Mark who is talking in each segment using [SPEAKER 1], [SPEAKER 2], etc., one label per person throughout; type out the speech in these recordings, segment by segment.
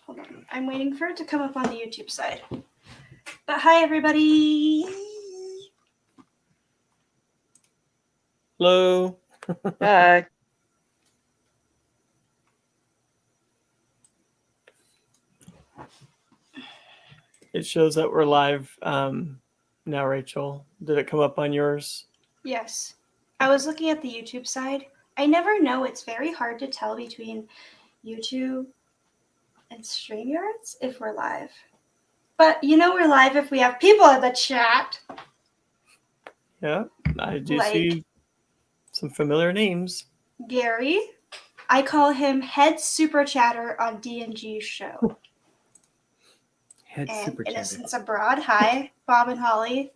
[SPEAKER 1] Hold on. I'm waiting for it to come up on the YouTube side. But hi, everybody.
[SPEAKER 2] Hello.
[SPEAKER 3] Hi.
[SPEAKER 2] It shows that we're live now, Rachel. Did it come up on yours?
[SPEAKER 1] Yes. I was looking at the YouTube side. I never know. It's very hard to tell between YouTube and StreamYards if we're live. But you know we're live if we have people in the chat.
[SPEAKER 2] Yeah, I do
[SPEAKER 1] Like
[SPEAKER 2] see some familiar names.
[SPEAKER 1] Gary. I call him Head Super Chatter on D&G's show.
[SPEAKER 4] Head
[SPEAKER 1] And
[SPEAKER 4] Super Chatter.
[SPEAKER 1] Innocence Abroad. Hi, Bob and Holly.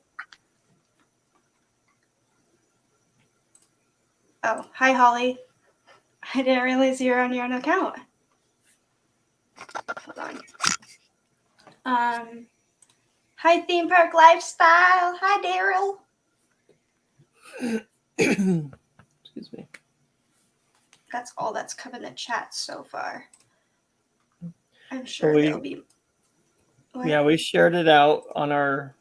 [SPEAKER 1] Oh, hi, Holly. I didn't realize you were on your own account. Hold on. Hi, Theme Park Lifestyle. Hi, Daryl.
[SPEAKER 2] Excuse me.
[SPEAKER 1] That's all that's come in the chat so far. I'm sure there'll be. What?
[SPEAKER 2] Yeah, we shared it out on our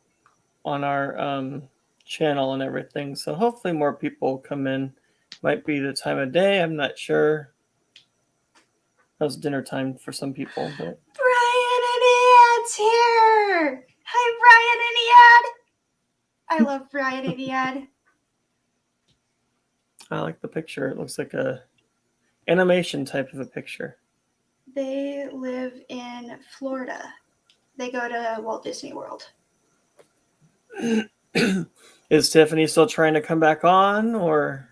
[SPEAKER 2] channel and everything. So hopefully more people come in. Might be the time of day. I'm not sure. That was dinner time for some people, but
[SPEAKER 1] Brian and Iad's here. Hi, Brian and Iad. I love Brian and Iad.
[SPEAKER 2] I like the picture. It looks like a animation type of a picture.
[SPEAKER 1] They live in Florida. They go to Walt Disney World.
[SPEAKER 2] Is Tiffany still trying to come back on, or?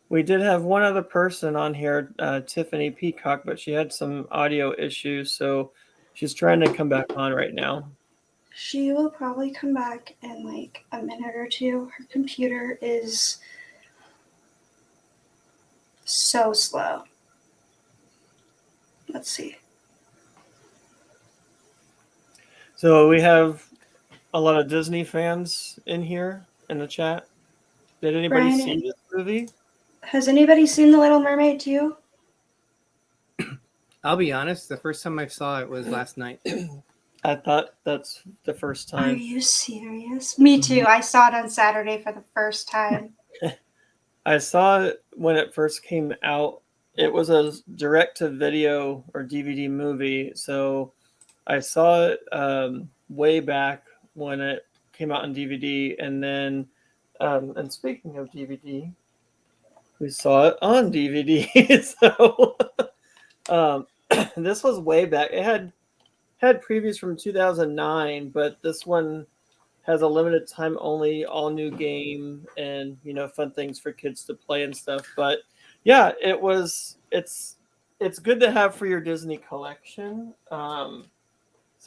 [SPEAKER 2] We did have one other person on here, Tiffany Peacock, but she had some audio issues, so she's trying to come back on right now.
[SPEAKER 1] She will probably come back in like a minute or two. Her computer is so slow. Let's see.
[SPEAKER 2] So we have a lot of Disney fans in here in the chat. Did anybody
[SPEAKER 1] Brian,
[SPEAKER 2] see this movie?
[SPEAKER 1] Has anybody seen The Little Mermaid too?
[SPEAKER 4] I'll be honest, the first time I saw it was last night.
[SPEAKER 2] I thought that's the first
[SPEAKER 1] Are
[SPEAKER 2] time.
[SPEAKER 1] you serious? Me too. I saw it on Saturday for the first time.
[SPEAKER 2] I saw it when it first came out. It was a direct-to-video or DVD movie, so I saw it way back when it came out on DVD, and then, and speaking of DVD, we saw it on DVD. So this was way back. It had previews from 2009, but this one has a limited time only, all new game, and fun things for kids to play and stuff. But yeah, it's good to have for your Disney collection. So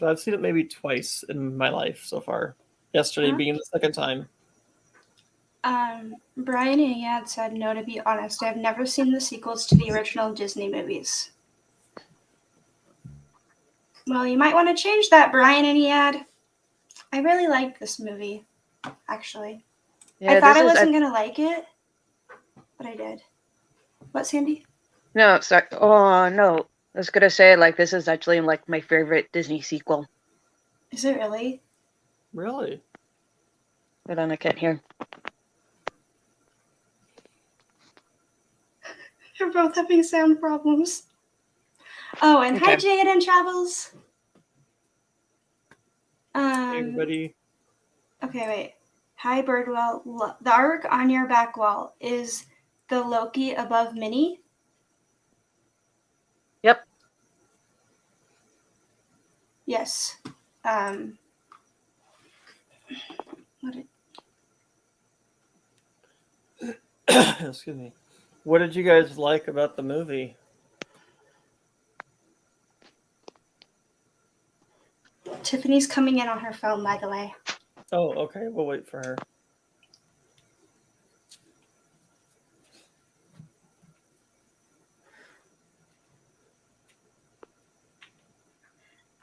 [SPEAKER 2] I've seen it maybe twice in my life so far. Yesterday being the second time.
[SPEAKER 1] Brian and Iad said, no, to be honest, I've never seen the sequels to the original Disney movies. Well, you might want to change that, Brian and Iad. I really liked this movie, actually.
[SPEAKER 3] Yeah,
[SPEAKER 1] I thought I wasn't going to like it, but I did. What, Sandy?
[SPEAKER 3] No, sorry. Oh, no. I was going to say, like, this is actually, like, my favorite Disney sequel.
[SPEAKER 1] Is it really?
[SPEAKER 2] Really?
[SPEAKER 3] Hold on, I can't hear.
[SPEAKER 1] You're both having sound problems. Oh, and
[SPEAKER 3] Okay.
[SPEAKER 1] hi, Jaden Travels.
[SPEAKER 2] Hey, everybody.
[SPEAKER 1] Okay, wait. Hi, Birdwell. The arc on your back wall is the Loki above Minnie?
[SPEAKER 3] Yep.
[SPEAKER 1] Yes.
[SPEAKER 2] Excuse me. What did you guys like about the movie?
[SPEAKER 1] Tiffany's coming in on her phone, by the way.
[SPEAKER 2] Oh, okay. We'll wait for her.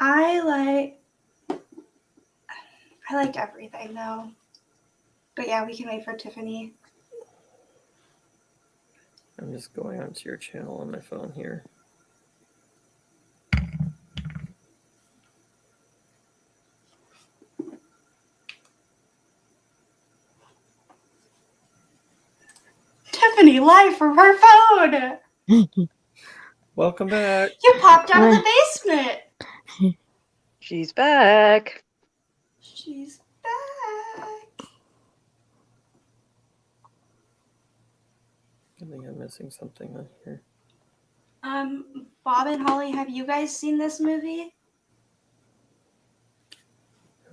[SPEAKER 1] I liked everything, though. But yeah, we can wait for Tiffany.
[SPEAKER 2] I'm just going onto your channel on my phone here.
[SPEAKER 1] Tiffany live from her phone.
[SPEAKER 2] Welcome back.
[SPEAKER 1] You popped out of the basement.
[SPEAKER 3] She's back.
[SPEAKER 1] She's back.
[SPEAKER 2] I think I'm missing something on here.
[SPEAKER 1] Bob and Holly, have you guys seen this movie?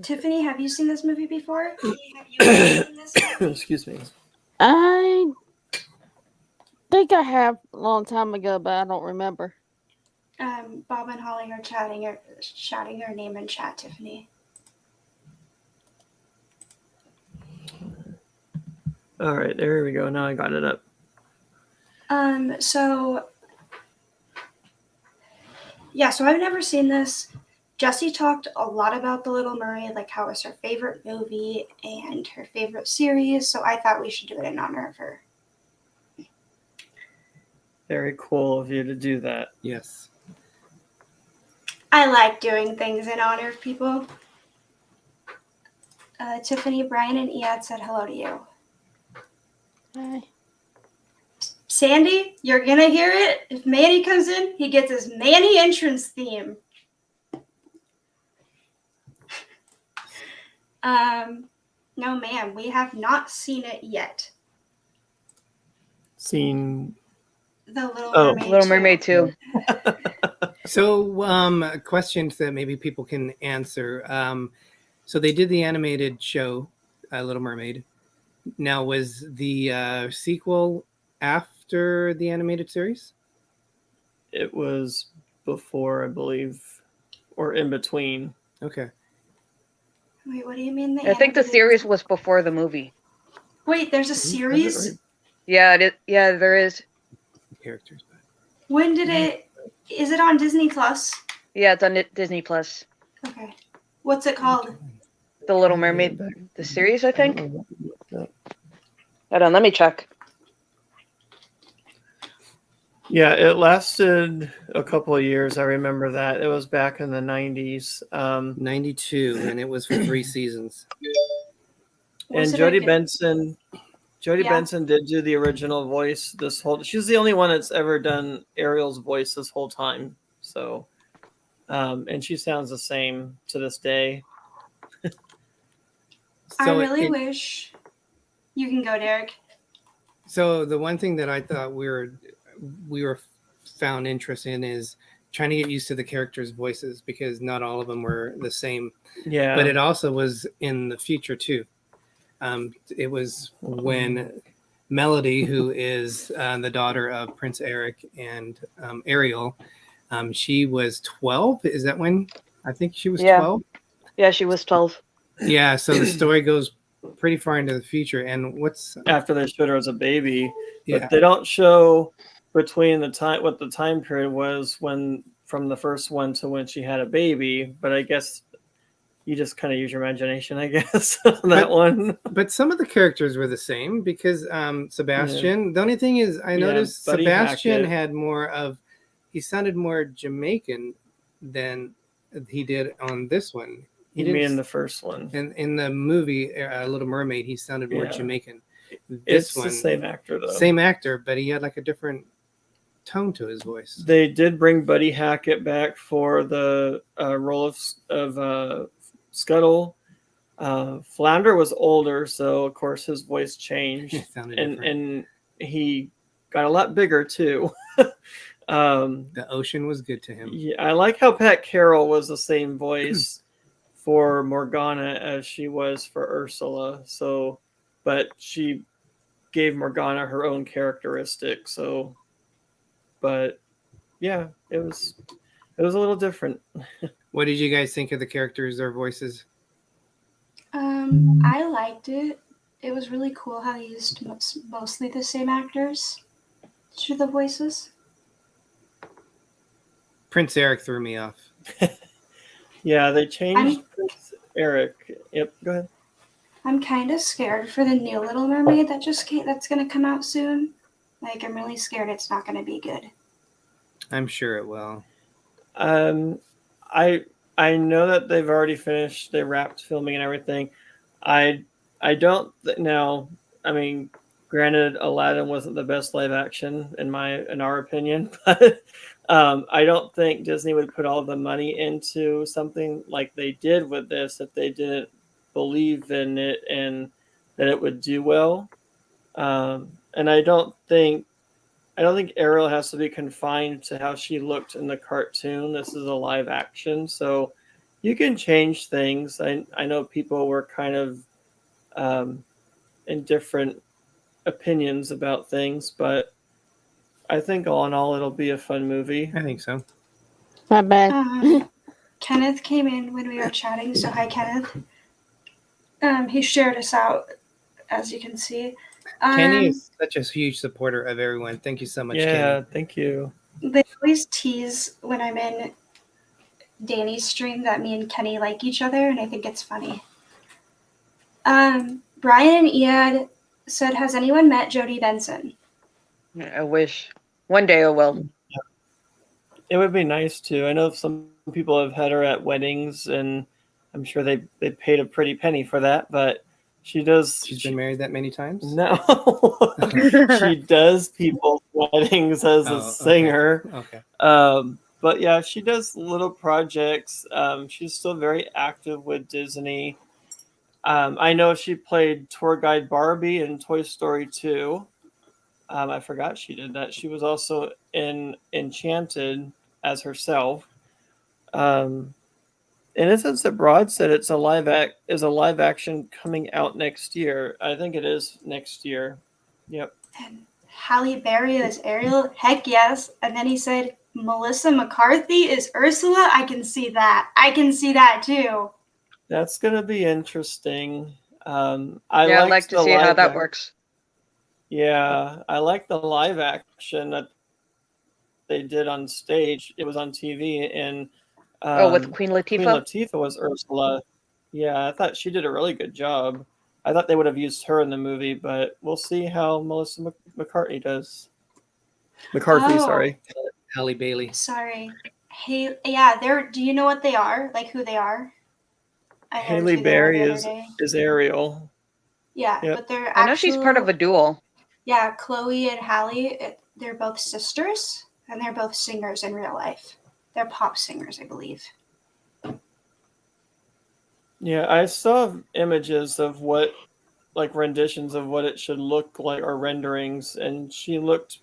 [SPEAKER 1] Tiffany, have you seen this movie before?
[SPEAKER 2] Excuse me.
[SPEAKER 5] I think I have a long time ago, but I don't remember.
[SPEAKER 1] Bob and Holly are shouting your name in chat, Tiffany.
[SPEAKER 2] All right, there we go. Now I got it up.
[SPEAKER 1] So I've never seen this. Jessie talked a lot about The Little Mermaid, like how it's her favorite movie and her favorite series, so I thought we should do it in honor of her.
[SPEAKER 2] Very cool of you to do that.
[SPEAKER 4] Yes.
[SPEAKER 1] I like doing things in honor of people. Tiffany, Brian, and Iad said hello to you.
[SPEAKER 5] Hi.
[SPEAKER 1] Sandy, you're gonna hear it. If Manny comes in, he gets his Manny entrance theme. No, ma'am, we have not seen it yet.
[SPEAKER 2] Seen.
[SPEAKER 1] The Little
[SPEAKER 2] Oh.
[SPEAKER 1] Mermaid.
[SPEAKER 3] Little Mermaid 2.
[SPEAKER 4] So, questions that maybe people can answer. So they did the animated show, Little Mermaid. Now, was the sequel after the animated series?
[SPEAKER 2] It was before, I believe, or in between.
[SPEAKER 4] Okay.
[SPEAKER 1] Wait, what do you mean?
[SPEAKER 3] I think the series was before the movie.
[SPEAKER 1] Wait, there's a series?
[SPEAKER 3] Yeah, yeah, there is.
[SPEAKER 4] Characters. But...
[SPEAKER 1] When did it? Is it on Disney Plus?
[SPEAKER 3] Yeah, it's on Disney Plus.
[SPEAKER 1] Okay. What's it called?
[SPEAKER 3] The Little Mermaid, the series, I think. Hold on, let me check.
[SPEAKER 2] Yeah, it lasted a couple of years. I remember that. It was back in the 90s.
[SPEAKER 4] 92, and it was for 3 seasons.
[SPEAKER 2] And Jodie Benson did do the original voice this whole. She's the only one that's ever done Ariel's voice this whole time. So, and she sounds the same to this day.
[SPEAKER 1] I really wish. You can go, Derek.
[SPEAKER 4] So the one thing that I thought we were found interest in is trying to get used to the characters' voices, because not all of them were the same.
[SPEAKER 2] Yeah.
[SPEAKER 4] But it also was in the future too. It was when Melody, who is the daughter of Prince Eric and Ariel, she was 12. Is that when? I think she was 12.
[SPEAKER 3] Yeah, she was 12.
[SPEAKER 4] Yeah, so the story goes pretty far into the future. And what's
[SPEAKER 2] after they showed her as a baby, but
[SPEAKER 4] yeah.
[SPEAKER 2] they don't show between the time what the time period was when from the first one to when she had a baby. But I guess you just kind of use your imagination, I guess, on that one.
[SPEAKER 4] But some of the characters were the same, because Sebastian. The only thing is, I noticed
[SPEAKER 2] Buddy
[SPEAKER 4] Sebastian
[SPEAKER 2] Hackett
[SPEAKER 4] had more of. He sounded more Jamaican than he did on this one. He
[SPEAKER 2] You mean in the first one?
[SPEAKER 4] In the movie Little Mermaid, he sounded more Jamaican.
[SPEAKER 2] It's the same actor, though.
[SPEAKER 4] Same actor, but he had like a different tone to his voice.
[SPEAKER 2] They did bring Buddy Hackett back for the role of Scuttle. Flounder was older, so of course his voice changed, and he got a lot bigger too.
[SPEAKER 4] The ocean was good to him.
[SPEAKER 2] Yeah, I like how Pat Carroll was the same voice for Morgana as she was for Ursula. So, but she gave Morgana her own characteristics. So, but yeah, it was a little different.
[SPEAKER 4] What did you guys think of the characters, their voices?
[SPEAKER 1] I liked it. It was really cool how they used mostly the same actors to the voices.
[SPEAKER 4] Prince Eric threw me off.
[SPEAKER 2] Yeah, they changed Prince Eric. Yep, go ahead.
[SPEAKER 1] I'm kind of scared for the new Little Mermaid that's going to come out soon. Like, I'm really scared it's not going to be good.
[SPEAKER 4] I'm sure it will.
[SPEAKER 2] I I know that they've already finished. They wrapped filming and everything. I I don't now. I mean, granted, Aladdin wasn't the best live action in our opinion, but I don't think Disney would put all the money into something like they did with this if they didn't believe in it and that it would do well. And I don't think Ariel has to be confined to how she looked in the cartoon. This is a live action, so you can change things. I know people were kind of um, in different opinions about things, but I think all in all, it'll be a fun movie.
[SPEAKER 4] I think so.
[SPEAKER 5] My bad.
[SPEAKER 1] Kenneth came in when we were chatting, so hi, Kenneth. He shared us out, as you can see.
[SPEAKER 4] Kenny is such a huge supporter of everyone. Thank you so much,
[SPEAKER 2] Yeah,
[SPEAKER 4] Kenny.
[SPEAKER 2] thank you.
[SPEAKER 1] They always tease when I'm in Danny's stream that me and Kenny like each other, and I think it's funny. Brian and Iad said, "Has anyone met Jodie Benson?"
[SPEAKER 3] I wish one day I will.
[SPEAKER 2] It would be nice to. I know some people have had her at weddings, and I'm sure they paid a pretty penny for that. But she does.
[SPEAKER 4] She's been married that many times?
[SPEAKER 2] No, she does people's weddings as a singer.
[SPEAKER 4] Okay.
[SPEAKER 2] But yeah, she does little projects. She's still very active with Disney. I know she played tour guide Barbie in Toy Story 2. I forgot she did that. She was also in Enchanted as herself. Innocence Abroad said it's a live action coming out next year. I think it is next year. Yep.
[SPEAKER 1] And Halle Berry as Ariel? Heck yes. And then he said, Melissa McCarthy is Ursula? I can see that. I can see that too.
[SPEAKER 2] That's gonna be interesting.
[SPEAKER 3] I'd like to see how that works.
[SPEAKER 2] Yeah, I like the live action that they did on stage. It was on TV, and
[SPEAKER 3] with Queen Latifah?
[SPEAKER 2] Queen Latifah was Ursula. Yeah, I thought she did a really good job. I thought they would have used her in the movie, but we'll see how Melissa McCarthy does. McCarthy, sorry.
[SPEAKER 4] Halle Bailey.
[SPEAKER 1] Sorry. Hey, yeah, do you know what they are? Like who they are?
[SPEAKER 2] Halle Berry is Ariel.
[SPEAKER 1] Yeah,
[SPEAKER 2] Yep.
[SPEAKER 1] but they're
[SPEAKER 3] I know she's part of a duel.
[SPEAKER 1] Yeah, Chloe and Halle, they're both sisters, and they're both singers in real life. They're pop singers, I believe.
[SPEAKER 2] Yeah, I saw images of renditions of what it should look like, or renderings, and she looked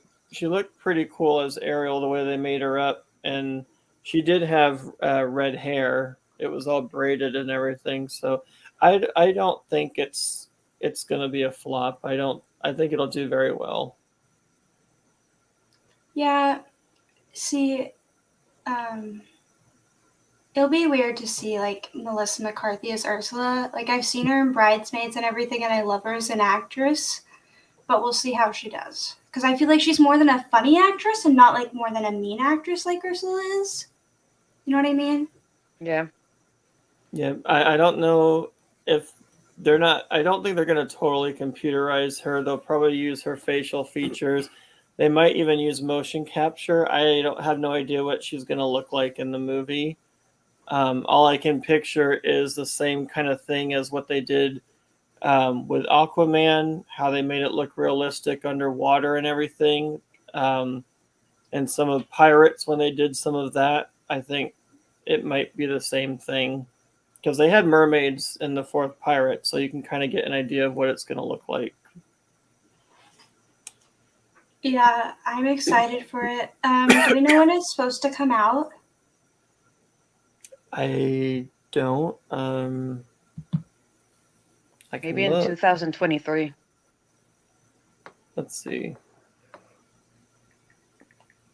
[SPEAKER 2] pretty cool as Ariel the way they made her up, and she did have red hair. It was all braided and everything, so I don't think it's gonna be a flop. I think it'll do very well.
[SPEAKER 1] Yeah, see, it'll be weird to see like Melissa McCarthy as Ursula. Like I've seen her in Bridesmaids and everything, and I love her as an actress. But we'll see how she does. Because I feel like she's more than a funny actress and not like more than a mean actress like Ursula is. You know what I mean?
[SPEAKER 3] Yeah.
[SPEAKER 2] Yeah, I don't know if they're not. I don't think they're going to totally computerize her. They'll probably use her facial features. They might even use motion capture. I don't have no idea what she's going to look like in the movie. All I can picture is the same kind of thing as what they did with Aquaman, how they made it look realistic underwater and everything. And some of Pirates, when they did some of that, I think it might be the same thing. Because they had mermaids in the fourth Pirate, so you can kind of get an idea of what it's going to look like.
[SPEAKER 1] Yeah, I'm excited for it. Do we know when it's supposed to come out?
[SPEAKER 2] I don't.
[SPEAKER 3] Maybe in 2023.
[SPEAKER 2] Let's see.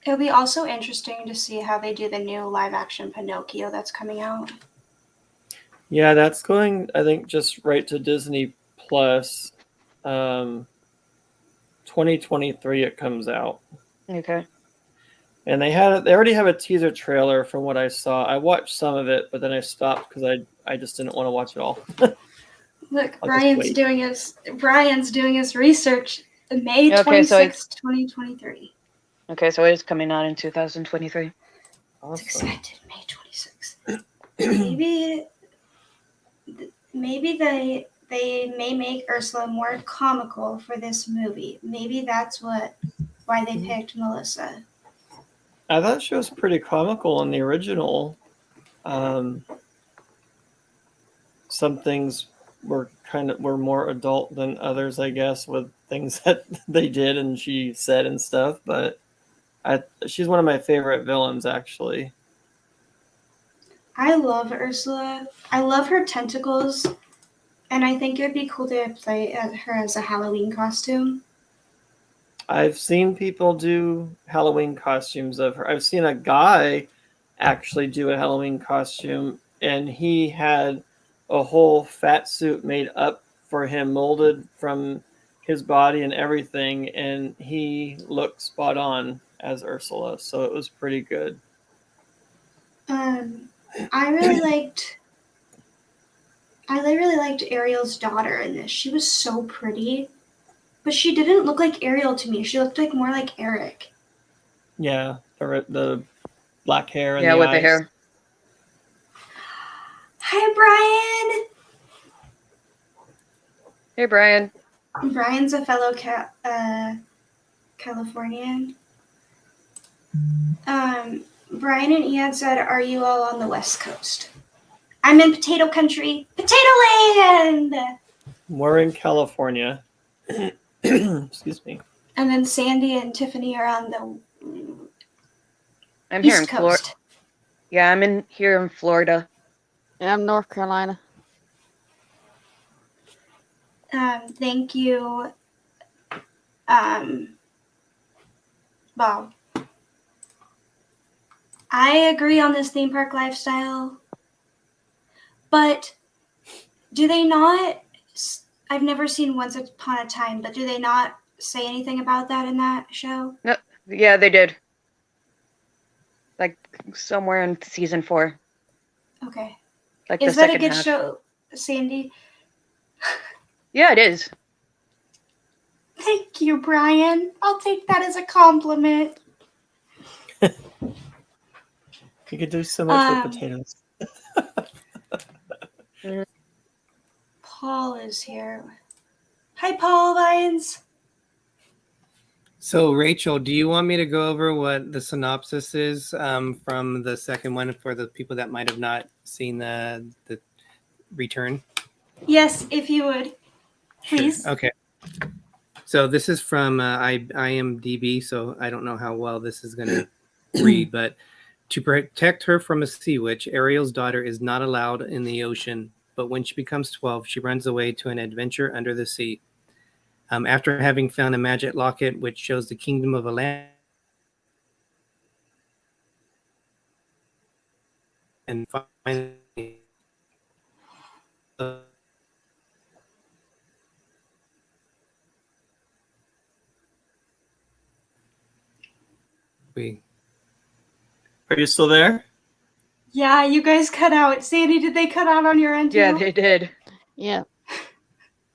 [SPEAKER 1] It'll be also interesting to see how they do the new live-action Pinocchio that's coming out.
[SPEAKER 2] Yeah, that's going, I think, just right to Disney Plus. 2023 it comes out.
[SPEAKER 3] Okay.
[SPEAKER 2] And they already have a teaser trailer from what I saw. I watched some of it, but then I stopped because I just didn't want to watch it all.
[SPEAKER 1] Look, Brian's doing his research. May
[SPEAKER 3] Okay, so
[SPEAKER 1] 26th, 2023.
[SPEAKER 3] Okay, so it is coming out in 2023.
[SPEAKER 1] It's
[SPEAKER 2] Awesome.
[SPEAKER 1] expected May 26th. Maybe they may make Ursula more comical for this movie. Maybe that's why they picked Melissa.
[SPEAKER 2] I thought she was pretty comical in the original. Some things were more adult than others, I guess, with things that they did and she said and stuff. But she's one of my favorite villains, actually.
[SPEAKER 1] I love Ursula. I love her tentacles, and I think it would be cool to play her as a Halloween costume.
[SPEAKER 2] I've seen people do Halloween costumes of her. I've seen a guy actually do a Halloween costume, and he had a whole fat suit made up for him, molded from his body and everything, and he looked spot on as Ursula, so it was pretty good.
[SPEAKER 1] I really liked Ariel's daughter in this. She was so pretty, but she didn't look like Ariel to me. She looked like more like Eric.
[SPEAKER 2] Yeah, the black hair and
[SPEAKER 3] Yeah,
[SPEAKER 2] the
[SPEAKER 3] with
[SPEAKER 2] eyes.
[SPEAKER 3] the hair.
[SPEAKER 1] Hi, Brian.
[SPEAKER 3] Hey, Brian.
[SPEAKER 1] Brian's a fellow Californian. Brian and Ian said, "Are you all on the West Coast?" I'm in potato country, potato land.
[SPEAKER 2] We're in California. Excuse me.
[SPEAKER 1] And then Sandy and Tiffany are on the
[SPEAKER 3] I'm here
[SPEAKER 1] East
[SPEAKER 3] in Florida.
[SPEAKER 1] Coast.
[SPEAKER 3] Yeah, I'm here in Florida.
[SPEAKER 5] Yeah, I'm North Carolina.
[SPEAKER 1] Thank you, Bob. I agree on this theme park lifestyle, but do they not? I've never seen Once Upon a Time, but do they not say anything about that in that show?
[SPEAKER 3] No, yeah, they did. Like somewhere in season 4.
[SPEAKER 1] Okay.
[SPEAKER 3] Like
[SPEAKER 1] Is
[SPEAKER 3] the
[SPEAKER 1] that a
[SPEAKER 3] second
[SPEAKER 1] good
[SPEAKER 3] half.
[SPEAKER 1] show, Sandy?
[SPEAKER 3] Yeah, it is.
[SPEAKER 1] Thank you, Brian. I'll take that as a compliment.
[SPEAKER 2] You could do so much with potatoes.
[SPEAKER 1] Paul is here. Hi, Paul Vines.
[SPEAKER 4] So, Rachel, do you want me to go over what the synopsis is from the second one for the people that might have not seen the return?
[SPEAKER 1] Yes, if you would, please.
[SPEAKER 4] Sure. Okay. So this is from IMDb, so I don't know how well this is going to read, but to protect her from a sea witch, Ariel's daughter is not allowed in the ocean, but when she becomes 12, she runs away to an adventure under the sea. After having found a magic locket which shows the kingdom of Atlantis, and finally
[SPEAKER 2] Are you still there?
[SPEAKER 1] Yeah, you guys cut out. Sandy, did they cut out on your end too?
[SPEAKER 3] Yeah, they did.
[SPEAKER 5] Yeah.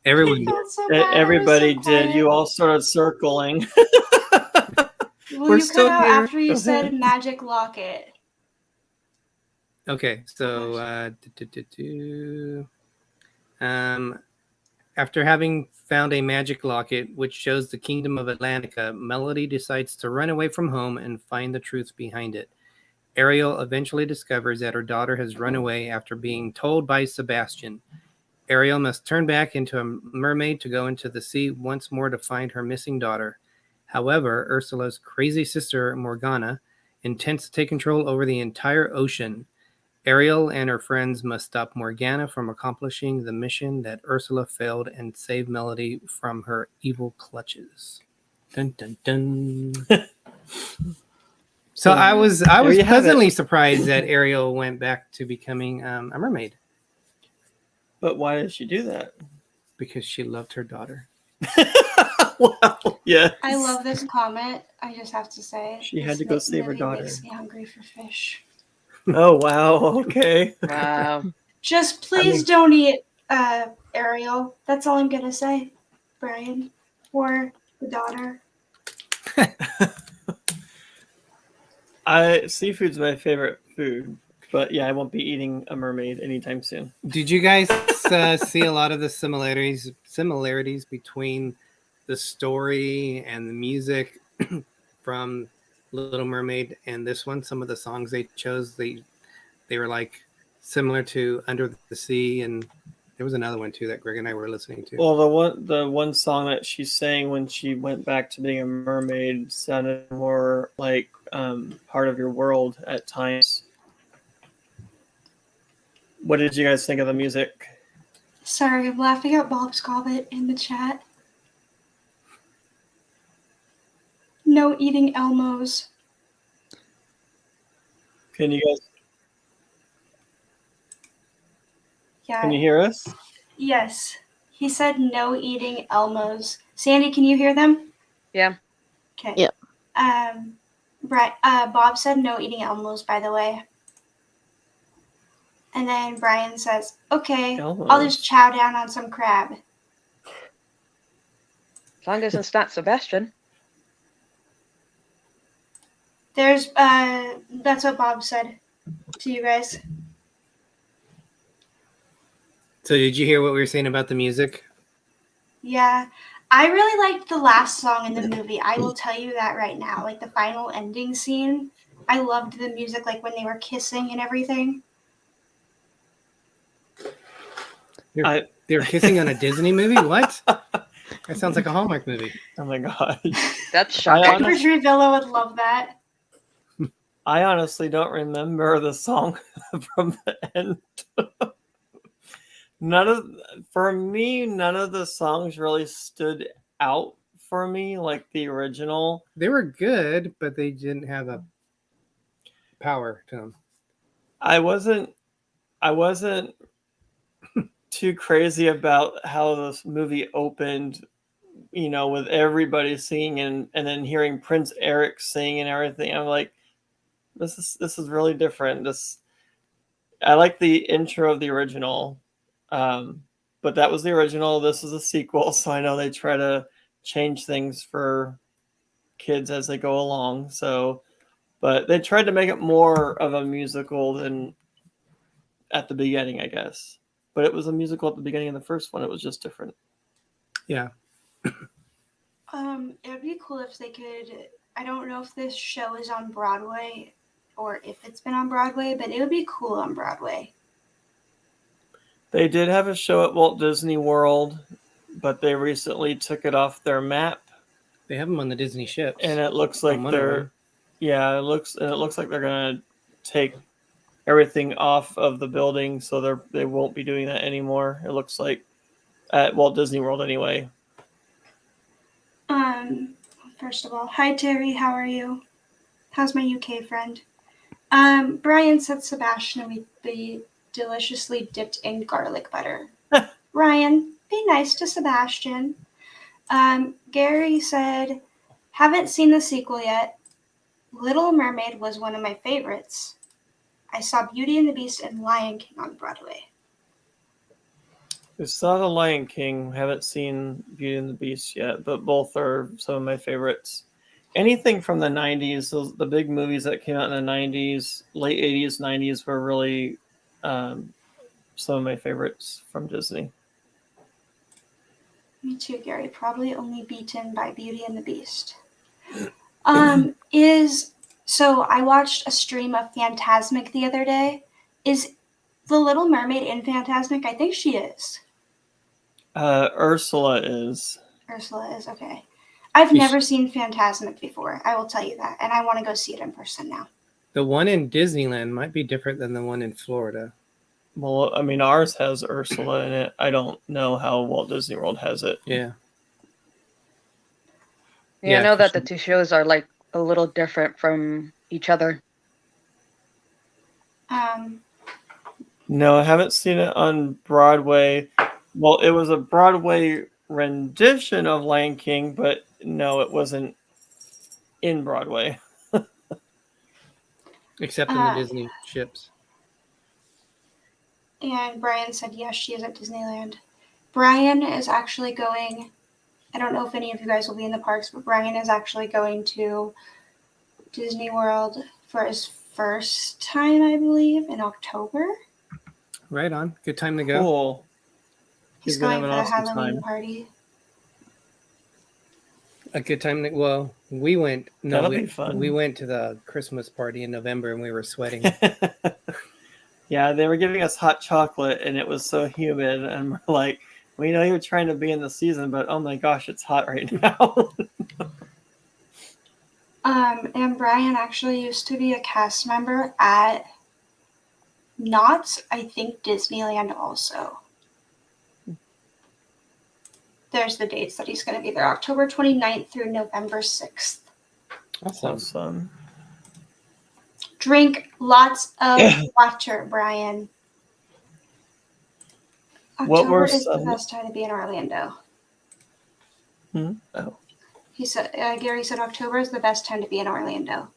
[SPEAKER 4] everyone
[SPEAKER 1] I felt so bad.
[SPEAKER 2] Everybody
[SPEAKER 1] It was so
[SPEAKER 2] did.
[SPEAKER 1] quiet.
[SPEAKER 2] You all started circling.
[SPEAKER 1] Well,
[SPEAKER 2] We're
[SPEAKER 1] you
[SPEAKER 2] still
[SPEAKER 1] cut out
[SPEAKER 2] here.
[SPEAKER 1] after you
[SPEAKER 2] Go
[SPEAKER 1] said
[SPEAKER 2] ahead.
[SPEAKER 1] magic locket.
[SPEAKER 4] Okay, so after having found a magic locket which shows the kingdom of Atlantica, Melody decides to run away from home and find the truth behind it. Ariel eventually discovers that her daughter has run away after being told by Sebastian. Ariel must turn back into a mermaid to go into the sea once more to find her missing daughter. However, Ursula's crazy sister, Morgana, intends to take control over the entire ocean. Ariel and her friends must stop Morgana from accomplishing the mission that Ursula failed and save Melody from her evil clutches. Dun dun dun. So I was
[SPEAKER 2] you have
[SPEAKER 4] pleasantly
[SPEAKER 2] it.
[SPEAKER 4] surprised that Ariel went back to becoming a mermaid
[SPEAKER 2] But why did she do that?
[SPEAKER 4] because she loved her daughter.
[SPEAKER 2] Well, yeah.
[SPEAKER 1] I love this comment. I just have to say.
[SPEAKER 2] She had
[SPEAKER 1] This
[SPEAKER 2] to go save her
[SPEAKER 1] movie
[SPEAKER 2] daughter.
[SPEAKER 1] Makes me hungry for fish.
[SPEAKER 2] Oh, wow. Okay.
[SPEAKER 3] Wow.
[SPEAKER 1] Just please don't eat Ariel. That's all I'm gonna say, Brian. Or the daughter.
[SPEAKER 2] Seafood's my favorite food, but yeah, I won't be eating a mermaid anytime soon.
[SPEAKER 4] Did you guys see a lot of the similarities between the story and the music from Little Mermaid and this one? Some of the songs they chose, they were like similar to Under the Sea, and there was another one too that Greg and I were listening to.
[SPEAKER 2] Well, the one song that she sang when she went back to being a mermaid sounded more like "Part of Your World" at times. What did you guys think of the music?
[SPEAKER 1] Sorry, I'm laughing at Bob's comment in the chat. No eating Elmos.
[SPEAKER 2] Can you guys
[SPEAKER 1] Yeah.
[SPEAKER 2] can you hear us?
[SPEAKER 1] Yes. He said no eating Elmos. Sandy, can you hear them?
[SPEAKER 3] Yeah.
[SPEAKER 1] Okay.
[SPEAKER 5] Yep.
[SPEAKER 1] Bob said no eating Elmos, by the way. And then Brian says, okay,
[SPEAKER 2] Elmos.
[SPEAKER 1] I'll just chow down on some crab.
[SPEAKER 3] As long as it's not Sebastian.
[SPEAKER 1] That's what Bob said to you guys.
[SPEAKER 4] So did you hear what we were saying about the music?
[SPEAKER 1] Yeah. I really liked the last song in the movie. I will tell you that right now. Like the final ending scene. I loved the music, like when they were kissing and everything.
[SPEAKER 4] They were kissing on a Disney movie? What? That sounds like a Hallmark movie.
[SPEAKER 2] Oh my god!
[SPEAKER 3] That's
[SPEAKER 2] I
[SPEAKER 3] shocking.
[SPEAKER 2] honest-
[SPEAKER 1] Edward Villa would love that.
[SPEAKER 2] I honestly don't remember the song from the end. None of the songs really stood out for me like the original.
[SPEAKER 4] They were good, but they didn't have a power to them.
[SPEAKER 2] I wasn't too crazy about how this movie opened, with everybody singing and then hearing Prince Eric sing and everything. I'm like, this is really different. I like the intro of the original, but that was the original. This is a sequel, so I know they try to change things for kids as they go along. So, but they tried to make it more of a musical than at the beginning, I guess. But it was a musical at the beginning of the first one. It was just different.
[SPEAKER 4] Yeah.
[SPEAKER 1] It would be cool if they could. I don't know if this show is on Broadway or if it's been on Broadway, but it would be cool on Broadway.
[SPEAKER 2] They did have a show at Walt Disney World, but they recently took it off their map.
[SPEAKER 4] They have them on the Disney ships.
[SPEAKER 2] And it looks like
[SPEAKER 4] On one of them.
[SPEAKER 2] it looks like they're gonna take everything off of the building, so they won't be doing that anymore. It looks like at Walt Disney World anyway.
[SPEAKER 1] First of all, hi Terry, how are you? How's my UK friend? Brian said Sebastian would be deliciously dipped in garlic butter. Ryan, be nice to Sebastian. Gary said, haven't seen the sequel yet. Little Mermaid was one of my favorites. I saw Beauty and the Beast and Lion King on Broadway.
[SPEAKER 2] I saw The Lion King. Haven't seen Beauty and the Beast yet, but both are some of my favorites. Anything from the 90s, the big movies that came out in the 90s, late 80s, 90s were really some of my favorites from Disney.
[SPEAKER 1] Me too, Gary. Probably only beaten by Beauty and the Beast. So I watched a stream of Fantasmic the other day. Is the Little Mermaid in Fantasmic? I think she is.
[SPEAKER 2] Ursula is.
[SPEAKER 1] Ursula is, okay. I've never seen Fantasmic before, I will tell you that, and I want to go see it in person now.
[SPEAKER 4] The one in Disneyland might be different than the one in Florida.
[SPEAKER 2] Well, I mean, ours has Ursula in it. I don't know how Walt Disney World has it.
[SPEAKER 4] Yeah.
[SPEAKER 3] Yeah, I know that the two shows are like a little different from each other.
[SPEAKER 2] No, I haven't seen it on Broadway. Well, it was a Broadway rendition of Lion King, but no, it wasn't in Broadway.
[SPEAKER 4] Except in the Disney ships.
[SPEAKER 1] And Brian said yes, she is at Disneyland. Brian is actually going I don't know if any of you guys will be in the parks, but Brian is actually going to Disney World for his first time, I believe, in October.
[SPEAKER 4] Right on. Good time to go.
[SPEAKER 2] Cool.
[SPEAKER 1] He's
[SPEAKER 2] He's gonna
[SPEAKER 1] going
[SPEAKER 2] have
[SPEAKER 1] for
[SPEAKER 2] an
[SPEAKER 1] the
[SPEAKER 2] awesome
[SPEAKER 1] Halloween
[SPEAKER 2] time.
[SPEAKER 1] party.
[SPEAKER 4] A good time to, well, we went no
[SPEAKER 2] That'll
[SPEAKER 4] we,
[SPEAKER 2] be fun.
[SPEAKER 4] we went to the Christmas party in November and we were sweating.
[SPEAKER 2] Yeah, they were giving us hot chocolate and it was so humid, and we're like, we know you're trying to be in the season, but oh my gosh, it's hot right now.
[SPEAKER 1] And Brian actually used to be a cast member at Knott's, I think Disneyland also. There's the dates that he's going to be there, October 29th through November 6th.
[SPEAKER 2] Awesome.
[SPEAKER 1] Drink lots of water, Brian.
[SPEAKER 2] What were
[SPEAKER 1] October is the
[SPEAKER 2] some-
[SPEAKER 1] best time to be in Orlando.
[SPEAKER 2] Oh,
[SPEAKER 1] He said, Gary said October is the best time to be in Orlando.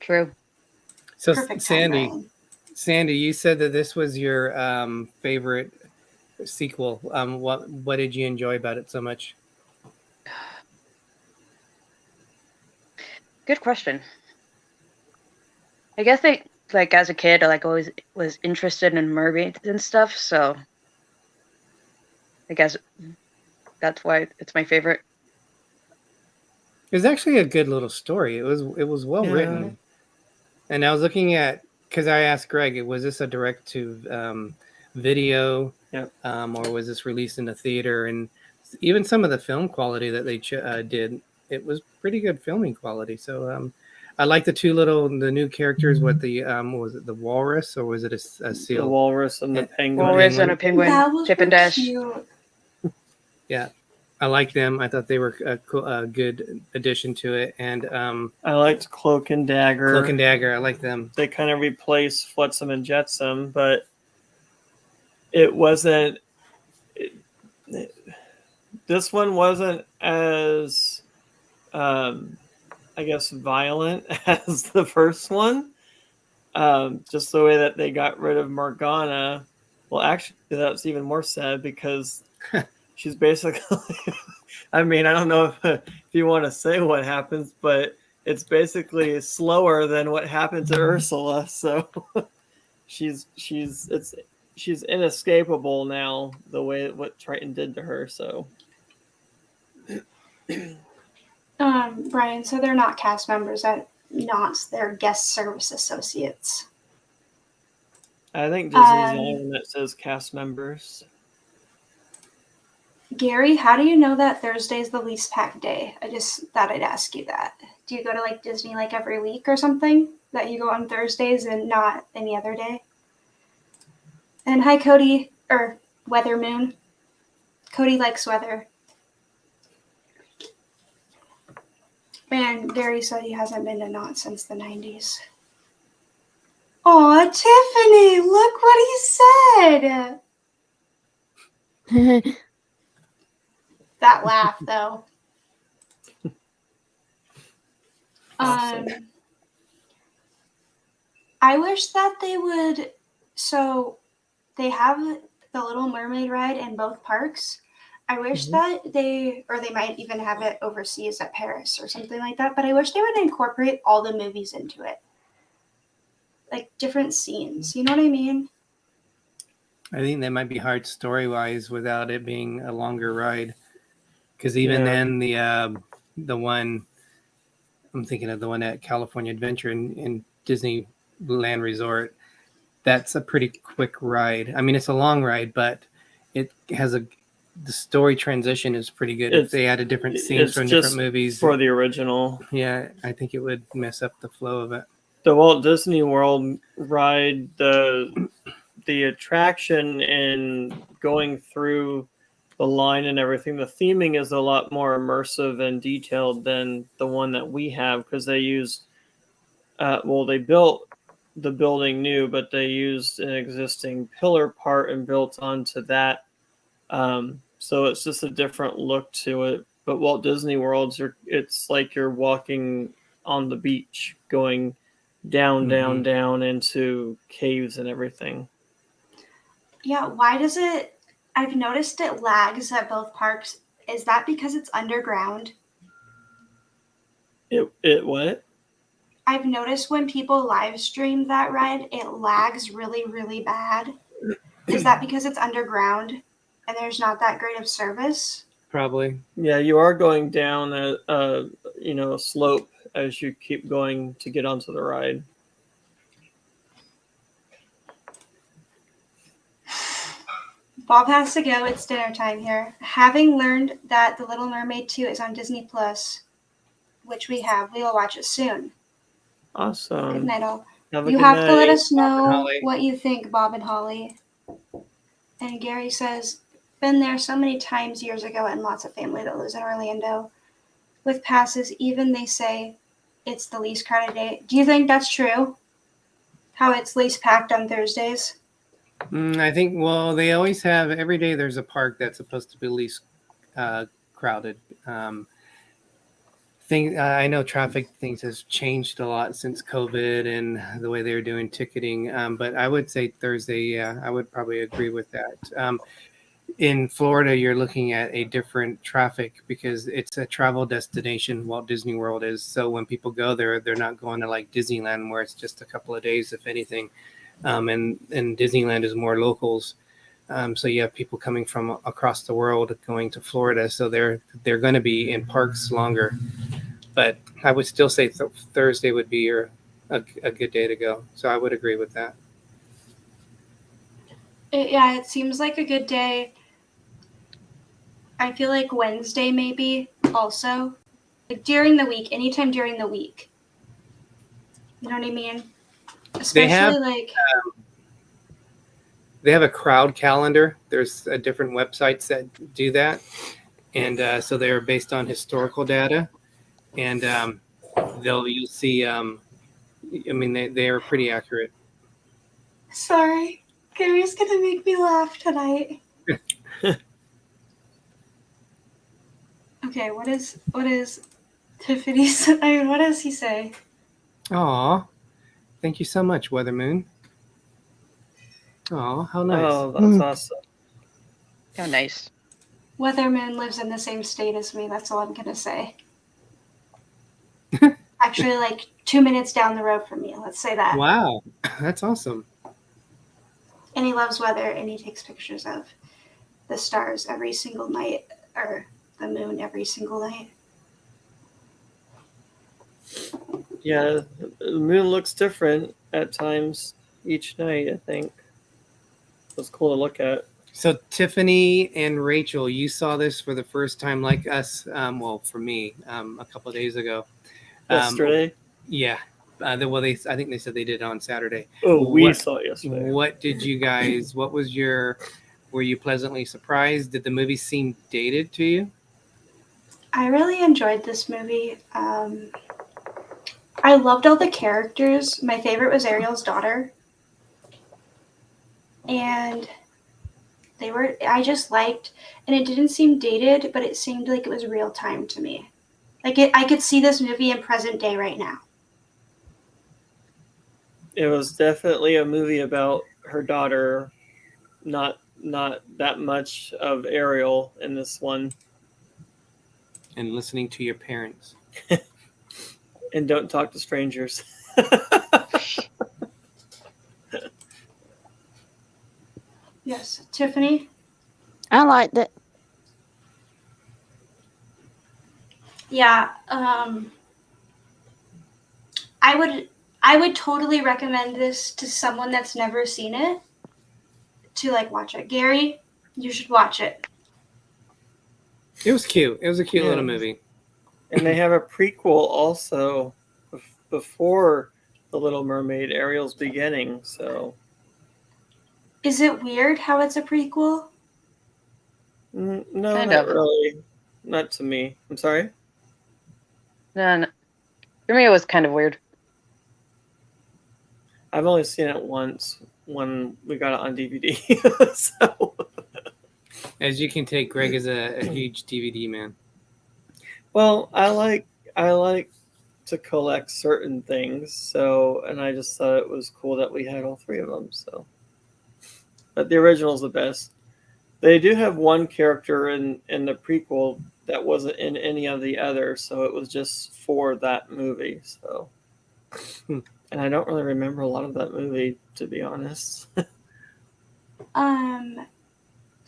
[SPEAKER 3] True.
[SPEAKER 4] So
[SPEAKER 1] Perfect time, Brian.
[SPEAKER 4] Sandy, you said that this was your favorite sequel. What did you enjoy about it so much?
[SPEAKER 3] Good question. I guess like as a kid, I always was interested in mermaids and stuff, so I guess that's why it's my favorite.
[SPEAKER 4] It was actually a good little story. It was well
[SPEAKER 2] Yeah.
[SPEAKER 4] written. And I was looking at, because I asked Greg, was this a direct to video,
[SPEAKER 2] Yep.
[SPEAKER 4] or was this released in a theater? And even some of the film quality that they did, it was pretty good filming quality. So I like the new characters. What was it, the walrus, or was it a
[SPEAKER 2] the
[SPEAKER 4] seal?
[SPEAKER 2] walrus and the penguin.
[SPEAKER 3] Walrus and a penguin,
[SPEAKER 1] That was
[SPEAKER 3] Chip and Dash.
[SPEAKER 1] cute.
[SPEAKER 4] Yeah, I like them. I thought they were a good addition to it. And
[SPEAKER 2] I liked Cloak and Dagger.
[SPEAKER 4] Cloak and Dagger, I like them.
[SPEAKER 2] They kind of replaced Flotsam and Jetsam, but it wasn't. This one wasn't as, I guess, violent as the first one. Just the way that they got rid of Morgana. Well, actually, that's even more sad because she's basically. I mean, I don't know if you want to say what happens, but it's basically slower than what happened to Ursula. So she's inescapable now. The way what Triton did to her. So.
[SPEAKER 1] Brian, so they're not cast members at Knott's, they're guest service associates.
[SPEAKER 2] I think Disney's the only one that says cast members.
[SPEAKER 1] Gary, how do you know that Thursday is the least packed day? I just thought I'd ask you that. Do you go to like Disney like every week or something? That you go on Thursdays and not any other day? And hi, Cody, or Weather Moon. Cody likes weather. And Gary said he hasn't been to Knott since the 90s. Aw, Tiffany, look what he said. That laugh, though.
[SPEAKER 2] Awesome.
[SPEAKER 1] I wish that they would. So they have the Little Mermaid ride in both parks. I wish that they might even have it overseas at Paris or something like that. But I wish they would incorporate all the movies into it, like different scenes. You know what I mean?
[SPEAKER 4] I think that might be hard story-wise without it being a longer ride. Because even then, the one I'm thinking of, the one at California Adventure in Disneyland Resort, that's a pretty quick ride. I mean, it's a long ride, but it has the story transition is pretty good. If they added different scenes from different movies
[SPEAKER 2] for the original,
[SPEAKER 4] yeah, I think it would mess up the flow of it.
[SPEAKER 2] The Walt Disney World ride, the attraction and going through the line and everything, the theming is a lot more immersive and detailed than the one that we have, because they used they built the building new, but they used an existing pillar part and built onto that, so it's just a different look to it. But Walt Disney World's, it's like you're walking on the beach going down down into caves and everything.
[SPEAKER 1] Yeah, why does it? I've noticed it lags at both parks Is that because it's underground?
[SPEAKER 2] It what?
[SPEAKER 1] I've noticed when people live stream that ride, it lags really, really bad. Is that because it's underground and there's not that great of service?
[SPEAKER 4] Probably.
[SPEAKER 2] Yeah, you are going down a slope as you keep going to get onto the ride.
[SPEAKER 1] Bob has to go. It's dinner time here. Having learned that The Little Mermaid 2 is on Disney Plus, which we have, we will watch it soon. Good
[SPEAKER 2] Awesome.
[SPEAKER 1] night, all.
[SPEAKER 2] Have a
[SPEAKER 1] You
[SPEAKER 2] good
[SPEAKER 1] have to let
[SPEAKER 2] night.
[SPEAKER 1] us know
[SPEAKER 4] Holly.
[SPEAKER 1] what you think, Bob and Holly. And Gary says, been there so many times years ago and lots of family that lives in Orlando. With passes, even they say it's the least crowded day. Do you think that's true? How it's least packed on Thursdays?
[SPEAKER 4] I think, well, they always have, every day there's a park that's supposed to be least crowded. I know traffic things has changed a lot since COVID and the way they're doing ticketing. But I would say Thursday, yeah, I would probably agree with that. In Florida, you're looking at a different traffic because it's a travel destination. Walt Disney World is. So when people go there, they're not going to like Disneyland where it's just a couple of days, if anything. And Disneyland is more locals. So you have people coming from across the world going to Florida. So they're going to be in parks longer. But I would still say Thursday would be a good day to go. So I would agree with that.
[SPEAKER 1] Yeah, it seems like a good day. I feel like Wednesday maybe also. Like during the week, anytime during the week. You know what I mean?
[SPEAKER 4] They have
[SPEAKER 1] Especially like
[SPEAKER 4] they have a crowd calendar. There's different websites that do that, and so they're based on historical data, and you'll see. I mean, they are pretty accurate.
[SPEAKER 1] sorry. Gary's gonna make me laugh tonight. Okay, what is Tiffany's what does he say?
[SPEAKER 4] Aw, thank you so much, Weather Moon. Aw, how nice.
[SPEAKER 2] Oh, that's awesome.
[SPEAKER 3] How nice.
[SPEAKER 1] Weatherman lives in the same state as me, that's all I'm gonna say. Actually, like 2 minutes down the road from me, let's say that.
[SPEAKER 4] Wow, that's awesome.
[SPEAKER 1] And he loves weather and he takes pictures of the stars every single night, or the moon every single night.
[SPEAKER 2] Yeah, the moon looks different at times each night, I think. It's cool to look at.
[SPEAKER 4] So Tiffany and Rachel, you saw this for the first time, like us. Well, for me, a couple of days ago.
[SPEAKER 2] Yesterday?
[SPEAKER 4] Yeah. I think they said they did it on Saturday.
[SPEAKER 2] Oh, we saw it yesterday.
[SPEAKER 4] What did you guys? Were you pleasantly surprised? Did the movie seem dated to you?
[SPEAKER 1] I really enjoyed this movie. I loved all the characters. My favorite was Ariel's daughter. And I just liked, and it didn't seem dated, but it seemed like it was real time to me. Like I could see this movie in present day right now.
[SPEAKER 2] It was definitely a movie about her daughter, not that much of Ariel in this one.
[SPEAKER 4] And listening to your parents.
[SPEAKER 2] And don't talk to strangers.
[SPEAKER 1] Yes, Tiffany.
[SPEAKER 5] I liked it.
[SPEAKER 1] Yeah, I would totally recommend this to someone that's never seen it to like watch it. Gary, you should watch it.
[SPEAKER 4] It was cute. It was a cute
[SPEAKER 2] Yeah.
[SPEAKER 4] little movie.
[SPEAKER 2] And they have a prequel also before The Little Mermaid, Ariel's beginning. So
[SPEAKER 1] Is it weird how it's a prequel?
[SPEAKER 2] no,
[SPEAKER 3] Kind
[SPEAKER 2] not
[SPEAKER 3] of.
[SPEAKER 2] really. Not to me. I'm sorry.
[SPEAKER 3] No, for me, it was kind of weird.
[SPEAKER 2] I've only seen it once when we got it on DVD. So
[SPEAKER 4] As you can take, Greg is a huge DVD man.
[SPEAKER 2] well, I like to collect certain things, so and I just thought it was cool that we had all three of them. So, but the original's the best. They do have one character in the prequel that wasn't in any of the others, so it was just for that movie. So,
[SPEAKER 4] Hmm.
[SPEAKER 2] and I don't really remember a lot of that movie, to be honest.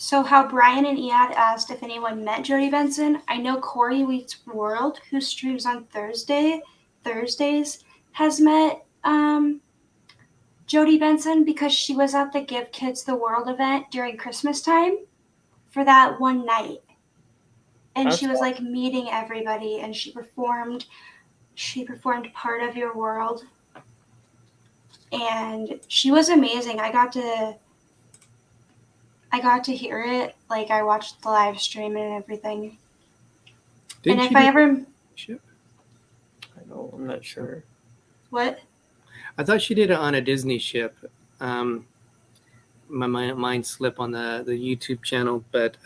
[SPEAKER 1] So how Brian and Iad asked if anyone met Jodie Benson. I know Corey Wheats World, who streams on Thursdays, has met Jodie Benson because she was at the Give Kids the World event during Christmas time for that one night. And
[SPEAKER 2] That's
[SPEAKER 1] she was
[SPEAKER 2] awesome.
[SPEAKER 1] like meeting everybody, and she performed Part of Your World. And she was amazing. I got to hear it. Like, I watched the live stream and everything.
[SPEAKER 4] Didn't
[SPEAKER 1] And
[SPEAKER 4] she
[SPEAKER 1] if I
[SPEAKER 4] do
[SPEAKER 1] ever
[SPEAKER 4] ship?
[SPEAKER 2] I'm not sure.
[SPEAKER 1] what?
[SPEAKER 4] I thought she did it on a Disney ship. My mind slipped on the YouTube channel, but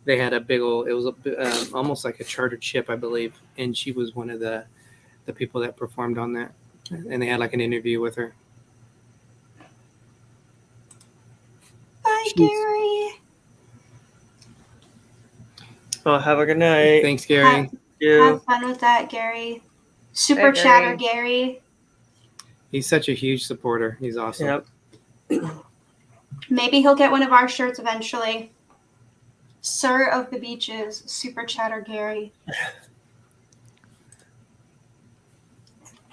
[SPEAKER 4] they had a big old. It was almost like a chartered ship, I believe, and she was one of the people that performed on that, and they had like an interview with her.
[SPEAKER 1] Bye,
[SPEAKER 4] She's-
[SPEAKER 1] Gary.
[SPEAKER 2] Well, have a good night.
[SPEAKER 4] Thanks, Gary.
[SPEAKER 1] Have fun with that, Gary. Super
[SPEAKER 3] Bye,
[SPEAKER 1] chatter,
[SPEAKER 3] Gary.
[SPEAKER 1] Gary.
[SPEAKER 4] He's such a huge supporter. He's awesome.
[SPEAKER 2] Yep.
[SPEAKER 1] Maybe he'll get one of our shirts eventually. Sir of the Beaches, Super Chatter Gary.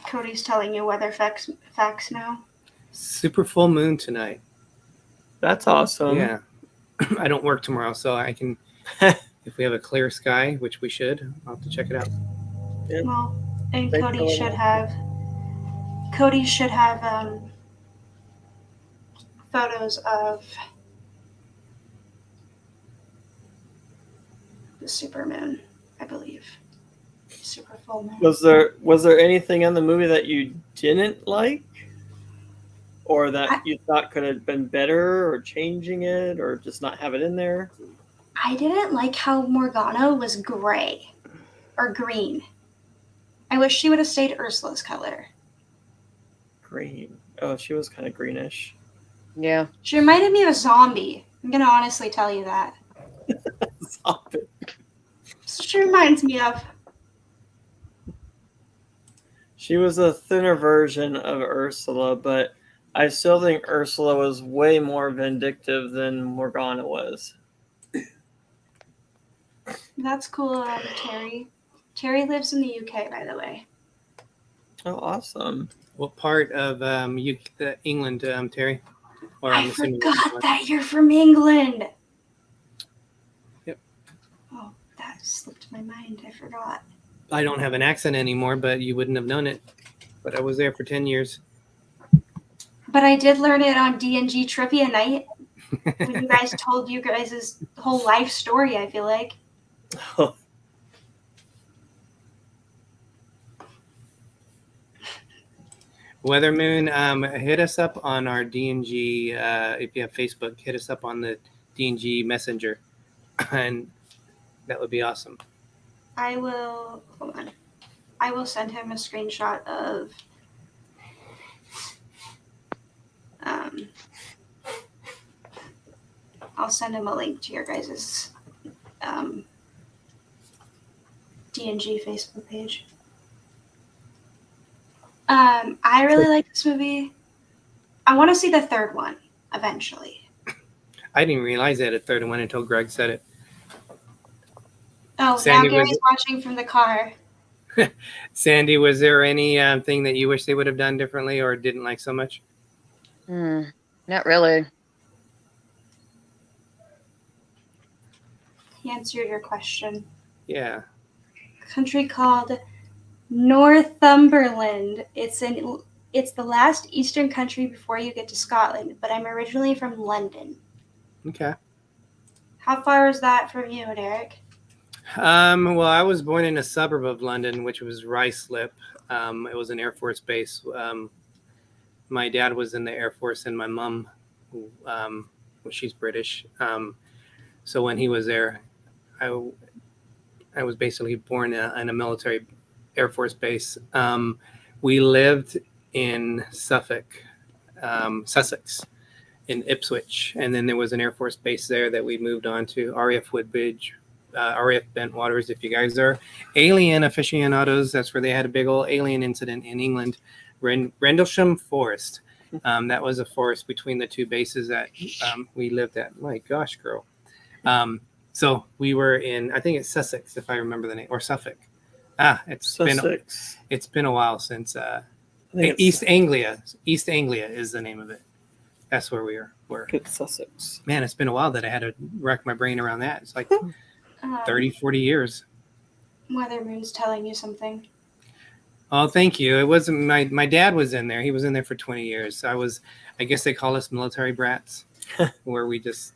[SPEAKER 1] Cody's telling you weather facts now.
[SPEAKER 4] Super full moon tonight.
[SPEAKER 2] That's awesome.
[SPEAKER 4] Yeah. I don't work tomorrow, so I can. If we have a clear sky, which we should, I'll have to check it out.
[SPEAKER 2] Yep.
[SPEAKER 1] Well, and
[SPEAKER 2] Thanks
[SPEAKER 1] Cody
[SPEAKER 2] for
[SPEAKER 1] should
[SPEAKER 2] letting
[SPEAKER 1] have photos of the supermoon, I believe. Super full moon.
[SPEAKER 2] Was there anything in the movie that you didn't like, or that you thought could have been better, or changing it, or just not have it in there?
[SPEAKER 1] I didn't like how Morgana was gray or green. I wish she would have stayed Ursula's color.
[SPEAKER 2] Green. Oh, she was kind of greenish.
[SPEAKER 3] Yeah.
[SPEAKER 1] She reminded me of a zombie. I'm gonna honestly tell you that.
[SPEAKER 2] Stop it.
[SPEAKER 1] That's what she reminds me of.
[SPEAKER 2] She was a thinner version of Ursula, but I still think Ursula was way more vindictive than Morgana was.
[SPEAKER 1] That's cool, Terry. Terry lives in the UK, by the way.
[SPEAKER 2] Oh, awesome.
[SPEAKER 4] What part of England, Terry? Or
[SPEAKER 1] I
[SPEAKER 4] I'm assuming
[SPEAKER 1] forgot that you're from England.
[SPEAKER 4] Yep.
[SPEAKER 1] Oh, that slipped my mind. I forgot.
[SPEAKER 4] I don't have an accent anymore, but you wouldn't have known it. But I was there for 10 years.
[SPEAKER 1] But I did learn it on D&G Trivia Night when you guys told you guys' whole life story, I feel like.
[SPEAKER 4] Weather Moon, hit us up on our D&G, if you have Facebook, hit us up on the D&G Messenger, and that would be awesome.
[SPEAKER 1] Hold on. I will send him a screenshot of I'll send him a link to your guys' D&G Facebook page. I really like this movie. I want to see the third one eventually.
[SPEAKER 4] I didn't realize they had a third one until Greg said it.
[SPEAKER 1] Oh,
[SPEAKER 4] Sandy,
[SPEAKER 1] now Gary's watching from the car.
[SPEAKER 4] Sandy, was there any thing that you wish they would have done differently or didn't like so much?
[SPEAKER 3] Not really.
[SPEAKER 1] He answered your question.
[SPEAKER 4] Yeah.
[SPEAKER 1] Country called Northumberland. It's the last eastern country before you get to Scotland, but I'm originally from London.
[SPEAKER 4] Okay.
[SPEAKER 1] How far is that from you, Derek?
[SPEAKER 4] Well, I was born in a suburb of London, which was Ruislip. It was an Air Force base. My dad was in the Air Force, and my mom, she's British. So when he was there, I was basically born in a military Air Force base. We lived in Sussex, in Ipswich, and then there was an Air Force base there that we moved on to. RAF Woodbridge, RAF Bentwaters. If you guys are alien aficionados, that's where they had a big old alien incident in England. Rendlesham Forest. That was a forest between the two bases that we lived at. My gosh, girl. So we were in, I think it's Sussex, if I remember the name, or Suffolk.
[SPEAKER 2] Sussex.
[SPEAKER 4] It's been a while since
[SPEAKER 2] I think it's
[SPEAKER 4] East Anglia. East Anglia is the name of it. That's where we were.
[SPEAKER 2] It's Sussex.
[SPEAKER 4] Man, it's been a while that I had to rack my brain around that. It's like
[SPEAKER 1] Um,
[SPEAKER 4] 30, 40 years.
[SPEAKER 1] Weather Moon's telling you something.
[SPEAKER 4] Oh, thank you. It wasn't my dad was in there. He was in there for 20 years. So I guess they call us military brats, where we just.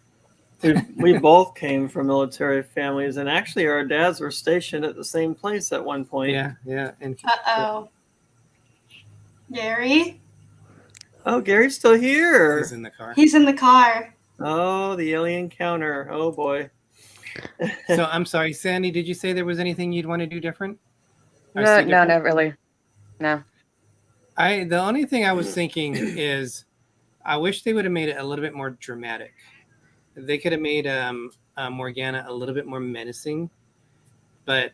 [SPEAKER 2] We both came from military families, and actually our dads were stationed at the same place at one point.
[SPEAKER 4] Yeah. And
[SPEAKER 1] Uh-oh. Gary?
[SPEAKER 2] Oh, Gary's still here.
[SPEAKER 4] he's in the car.
[SPEAKER 1] He's in the car.
[SPEAKER 2] Oh, the alien counter. Oh boy.
[SPEAKER 4] So I'm sorry, Sandy, did you say there was anything you'd want to do different? Or
[SPEAKER 3] No,
[SPEAKER 4] see
[SPEAKER 3] no,
[SPEAKER 4] different?
[SPEAKER 3] not really. No.
[SPEAKER 4] The only thing I was thinking is I wish they would have made it a little bit more dramatic. They could have made Morgana a little bit more menacing, and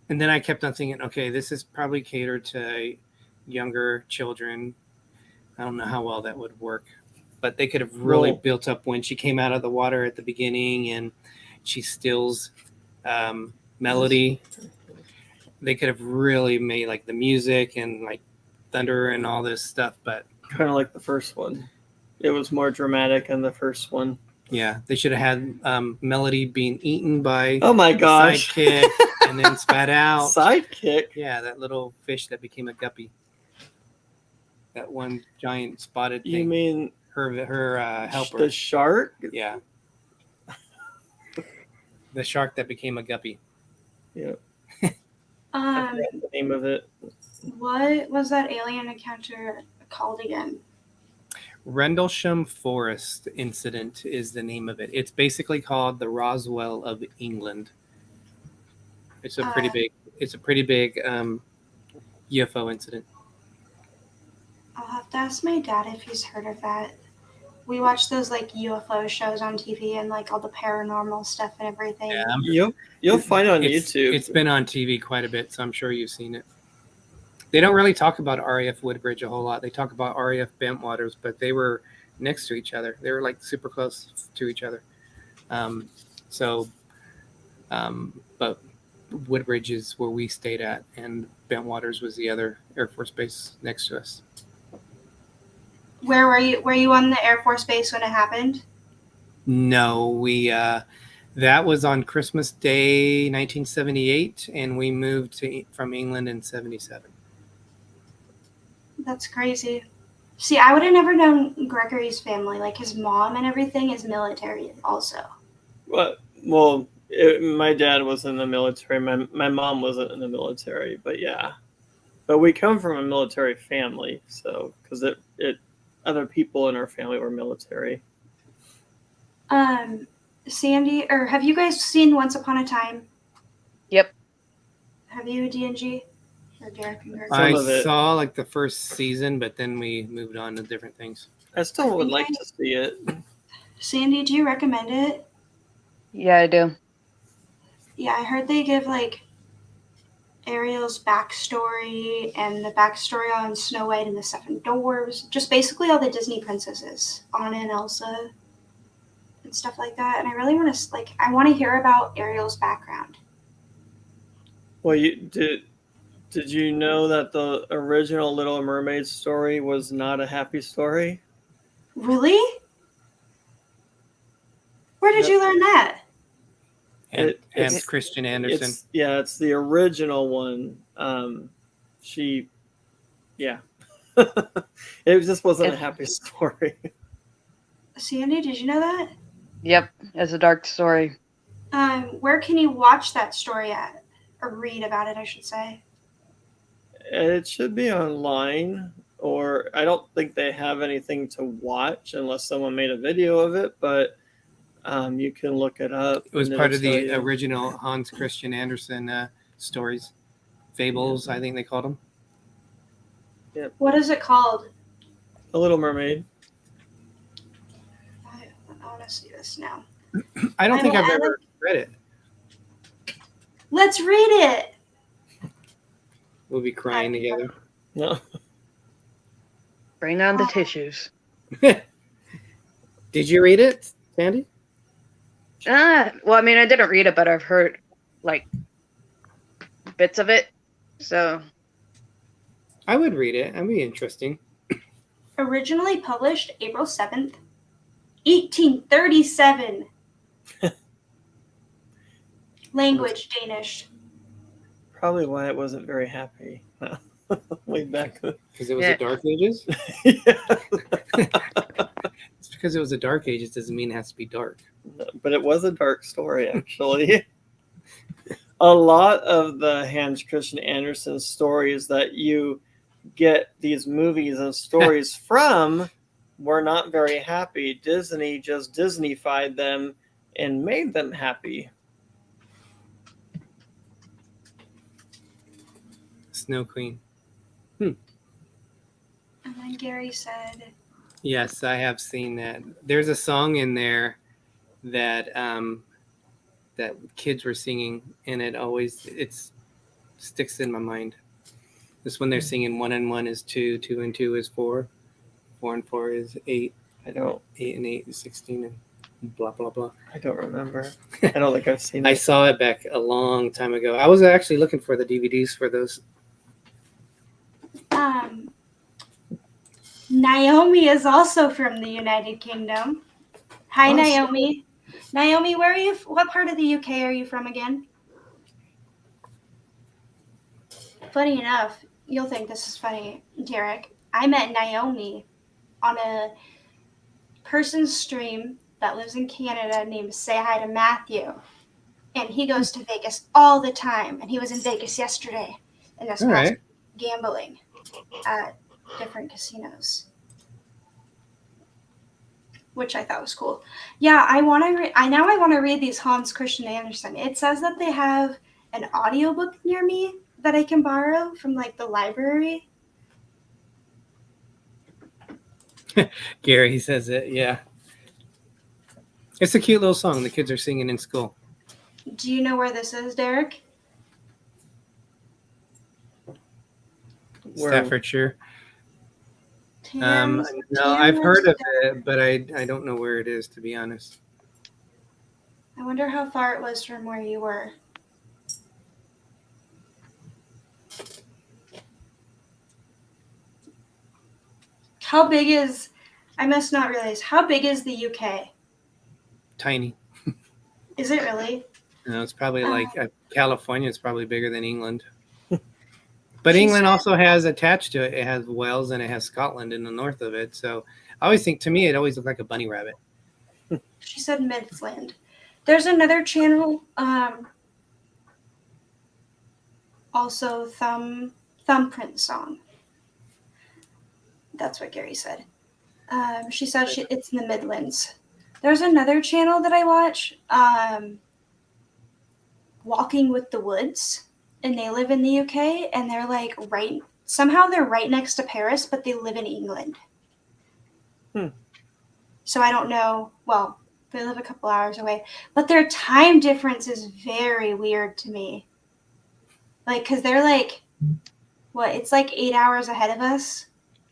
[SPEAKER 4] then I kept on thinking, okay, this is probably catered to younger children. I don't know how well that would work, but they could have really built up when she came out of the water at the beginning and she steals Melody. They could have really made like the music and like thunder and all this stuff, but
[SPEAKER 2] Kind of like the first one. It was more dramatic in the first one.
[SPEAKER 4] yeah, they should have had Melody being eaten by
[SPEAKER 2] Oh my
[SPEAKER 4] the
[SPEAKER 2] gosh.
[SPEAKER 4] sidekick and then spat out.
[SPEAKER 2] Sidekick?
[SPEAKER 4] Yeah, that little fish that became a guppy. That one giant spotted
[SPEAKER 2] You
[SPEAKER 4] thing.
[SPEAKER 2] mean
[SPEAKER 4] her helper.
[SPEAKER 2] the shark?
[SPEAKER 4] Yeah. The shark that became a guppy.
[SPEAKER 2] Yeah. I
[SPEAKER 1] Um,
[SPEAKER 2] forgot the name of it.
[SPEAKER 1] what was that alien encounter called again?
[SPEAKER 4] Rendlesham Forest Incident is the name of it. It's basically called the Roswell of England. It's a pretty big. It's a pretty big UFO incident.
[SPEAKER 1] I'll have to ask my dad if he's heard of that. We watch those like UFO shows on TV and like all the paranormal stuff and everything.
[SPEAKER 4] Yeah,
[SPEAKER 2] You'll find it on
[SPEAKER 4] it's,
[SPEAKER 2] YouTube.
[SPEAKER 4] It's been on TV quite a bit, so I'm sure you've seen it. They don't really talk about RAF Woodbridge a whole lot. They talk about RAF Bentwaters, but they were next to each other. They were like super close to each other. But Woodbridge is where we stayed at, and Bentwaters was the other Air Force base next to us.
[SPEAKER 1] Where were you? Were you on the Air Force base when it happened?
[SPEAKER 4] No, we that was on Christmas Day, 1978, and we moved from England in 77.
[SPEAKER 1] That's crazy. See, I would have never known Gregory's family. Like his mom and everything is military also.
[SPEAKER 2] My dad was in the military. My mom wasn't in the military, but yeah. But we come from a military family, so because other people in our family were military.
[SPEAKER 1] Sandy, or have you guys seen Once Upon a Time?
[SPEAKER 3] Yep.
[SPEAKER 1] Have you, D&G? Or Derek and Greg?
[SPEAKER 2] Some
[SPEAKER 4] I
[SPEAKER 2] of it.
[SPEAKER 4] saw like the first season, but then we moved on to different things.
[SPEAKER 2] I still would like to see it.
[SPEAKER 1] Sandy, do you recommend it?
[SPEAKER 3] Yeah, I do.
[SPEAKER 1] Yeah, I heard they give like Ariel's backstory and the backstory on Snow White and the Seven Dwarfs. Just basically all the Disney princesses, Anna and Elsa, and stuff like that. And I really want to I want to hear about Ariel's background.
[SPEAKER 2] Well, did you know that the original Little Mermaid story was not a happy story?
[SPEAKER 1] Really? Where did you learn that?
[SPEAKER 4] And
[SPEAKER 2] It's-
[SPEAKER 4] Christian Anderson.
[SPEAKER 2] It's the original one. It just wasn't a happy story.
[SPEAKER 1] Sandy, did you know that?
[SPEAKER 3] Yep, it's a dark story.
[SPEAKER 1] Where can you watch that story at? Or read about it, I should say.
[SPEAKER 2] It should be online, or I don't think they have anything to watch unless someone made a video of it, but you can look it up.
[SPEAKER 4] It was
[SPEAKER 2] and
[SPEAKER 4] part
[SPEAKER 2] it'll
[SPEAKER 4] of the
[SPEAKER 2] tell you.
[SPEAKER 4] original Hans Christian Andersen stories, fables, I think they called them.
[SPEAKER 1] What is it called?
[SPEAKER 2] The Little Mermaid.
[SPEAKER 1] to see this now.
[SPEAKER 4] I don't
[SPEAKER 1] I
[SPEAKER 4] think
[SPEAKER 1] will
[SPEAKER 4] I've
[SPEAKER 1] add
[SPEAKER 4] ever read it.
[SPEAKER 1] Let's read it.
[SPEAKER 4] We'll be crying
[SPEAKER 1] That'd be
[SPEAKER 4] together.
[SPEAKER 2] No.
[SPEAKER 3] Bring on the tissues.
[SPEAKER 4] Did you read it, Sandy?
[SPEAKER 3] Well, I mean, I didn't read it, but I've heard like bits of it. So
[SPEAKER 4] I would read it. That'd be interesting.
[SPEAKER 1] Originally published April 7th, 1837. Language Danish.
[SPEAKER 2] Probably why it wasn't very happy. Way back then.
[SPEAKER 4] Because it was
[SPEAKER 3] Yeah.
[SPEAKER 4] the Dark Ages?
[SPEAKER 2] Yeah.
[SPEAKER 4] It's because it was the Dark Ages doesn't mean it has to be dark.
[SPEAKER 2] But it was a dark story, actually. A lot of the Hans Christian Andersen stories that you get these movies and stories from were not very happy. Disney just Disneyfied them and made them happy.
[SPEAKER 4] Snow Queen.
[SPEAKER 1] And then Gary said,
[SPEAKER 4] Yes, I have seen that. There's a song in there that that kids were singing, and it sticks in my mind. This when they're singing 1 and 1 is 2, 2 and 2 is 4, 4 and 4 is 8,
[SPEAKER 2] I don't
[SPEAKER 4] 8 and 8 is 16, and blah blah blah.
[SPEAKER 2] remember. I don't think I've seen
[SPEAKER 4] I
[SPEAKER 2] it.
[SPEAKER 4] saw it back a long time ago. I was actually looking for the DVDs for those.
[SPEAKER 1] Naomi is also from the United Kingdom. Hi,
[SPEAKER 2] Oh,
[SPEAKER 1] Naomi. Naomi, where are you? What part of the UK are you from again? Funny enough, you'll think this is funny, Derek. I met Naomi on a person's stream that lives in Canada named Say Hi to Matthew. And he goes to Vegas all the time. And he was in Vegas yesterday and this
[SPEAKER 4] All
[SPEAKER 1] past
[SPEAKER 4] right.
[SPEAKER 1] gambling at different casinos, which I thought was cool. Yeah, I want to. I want to read these Hans Christian Andersen. It says that they have an audiobook near me that I can borrow from like the library.
[SPEAKER 4] Gary says it. Yeah. It's a cute little song the kids are singing in school.
[SPEAKER 1] Do you know where this is, Derek?
[SPEAKER 2] Where-
[SPEAKER 4] Staffordshire.
[SPEAKER 1] Thames-
[SPEAKER 4] No, I've heard of
[SPEAKER 1] Thames-
[SPEAKER 4] it, but I don't know where it is, to be honest.
[SPEAKER 1] I wonder how far it was from where you were. How big is, I must not realize, how big is the UK?
[SPEAKER 4] Tiny.
[SPEAKER 1] Is it really?
[SPEAKER 4] No, it's probably like California is probably bigger than England. But
[SPEAKER 1] She
[SPEAKER 4] England
[SPEAKER 1] said-
[SPEAKER 4] also has attached to it. It has Wales and it has Scotland in the north of it. So I always think, to me, it always looked like a bunny rabbit.
[SPEAKER 1] She said Midland. There's another channel, also Thumbprint Song. That's what Gary said. She said it's in the Midlands. There's another channel that I watch, Walking with the Woods, and they live in the UK, and they're like somehow they're right next to Paris, but they live in England. So I don't know, well, they live a couple hours away, but their time difference is very weird to me. Like, because they're like, it's like 8 hours ahead of us.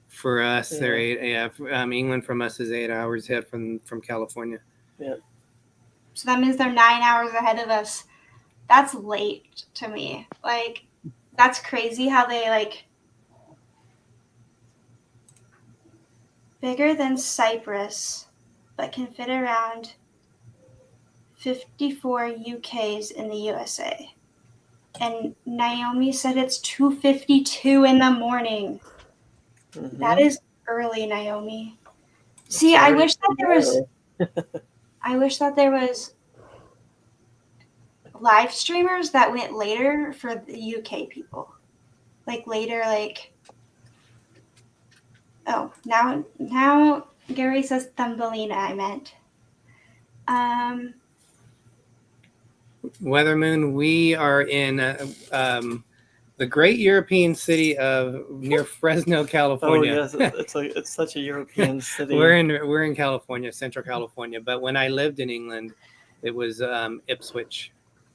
[SPEAKER 4] For us,
[SPEAKER 2] Yeah.
[SPEAKER 4] they're 8. Yeah, England from us is 8 hours ahead from California.
[SPEAKER 1] So that means they're 9 hours ahead of us. That's late to me. Like, that's crazy how they, like, bigger than Cyprus, but can fit around 54 UKs in the USA. And Naomi said it's 2:52 in the morning.
[SPEAKER 2] Mhm.
[SPEAKER 1] That is early, Naomi. See, I wish that there was live streamers that went later for the UK people. Like later, like, oh, now Gary says Thumbelina, I meant.
[SPEAKER 4] Weathermoon, we are in the great European city of near Fresno,
[SPEAKER 2] Oh
[SPEAKER 4] California.
[SPEAKER 2] yes, it's such a European city.
[SPEAKER 4] We're in California, Central California. But when I lived in England, it was Ipswich,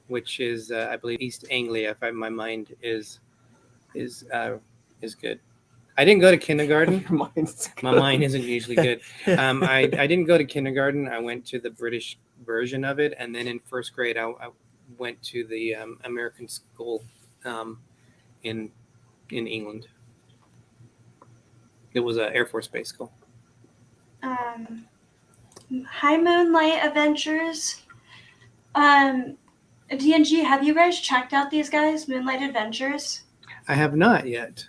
[SPEAKER 4] which is I believe East Anglia. If my mind is good. I didn't go to kindergarten.
[SPEAKER 2] Your mind's
[SPEAKER 4] My
[SPEAKER 2] good.
[SPEAKER 4] mind isn't usually good. I didn't go to kindergarten. I went to the British version of it, and then in first grade, I went to the American school in England. It was an Air Force Base school.
[SPEAKER 1] Hi, Moonlight Adventures. DNG, have you guys checked out these guys, Moonlight Adventures?
[SPEAKER 4] I have not yet.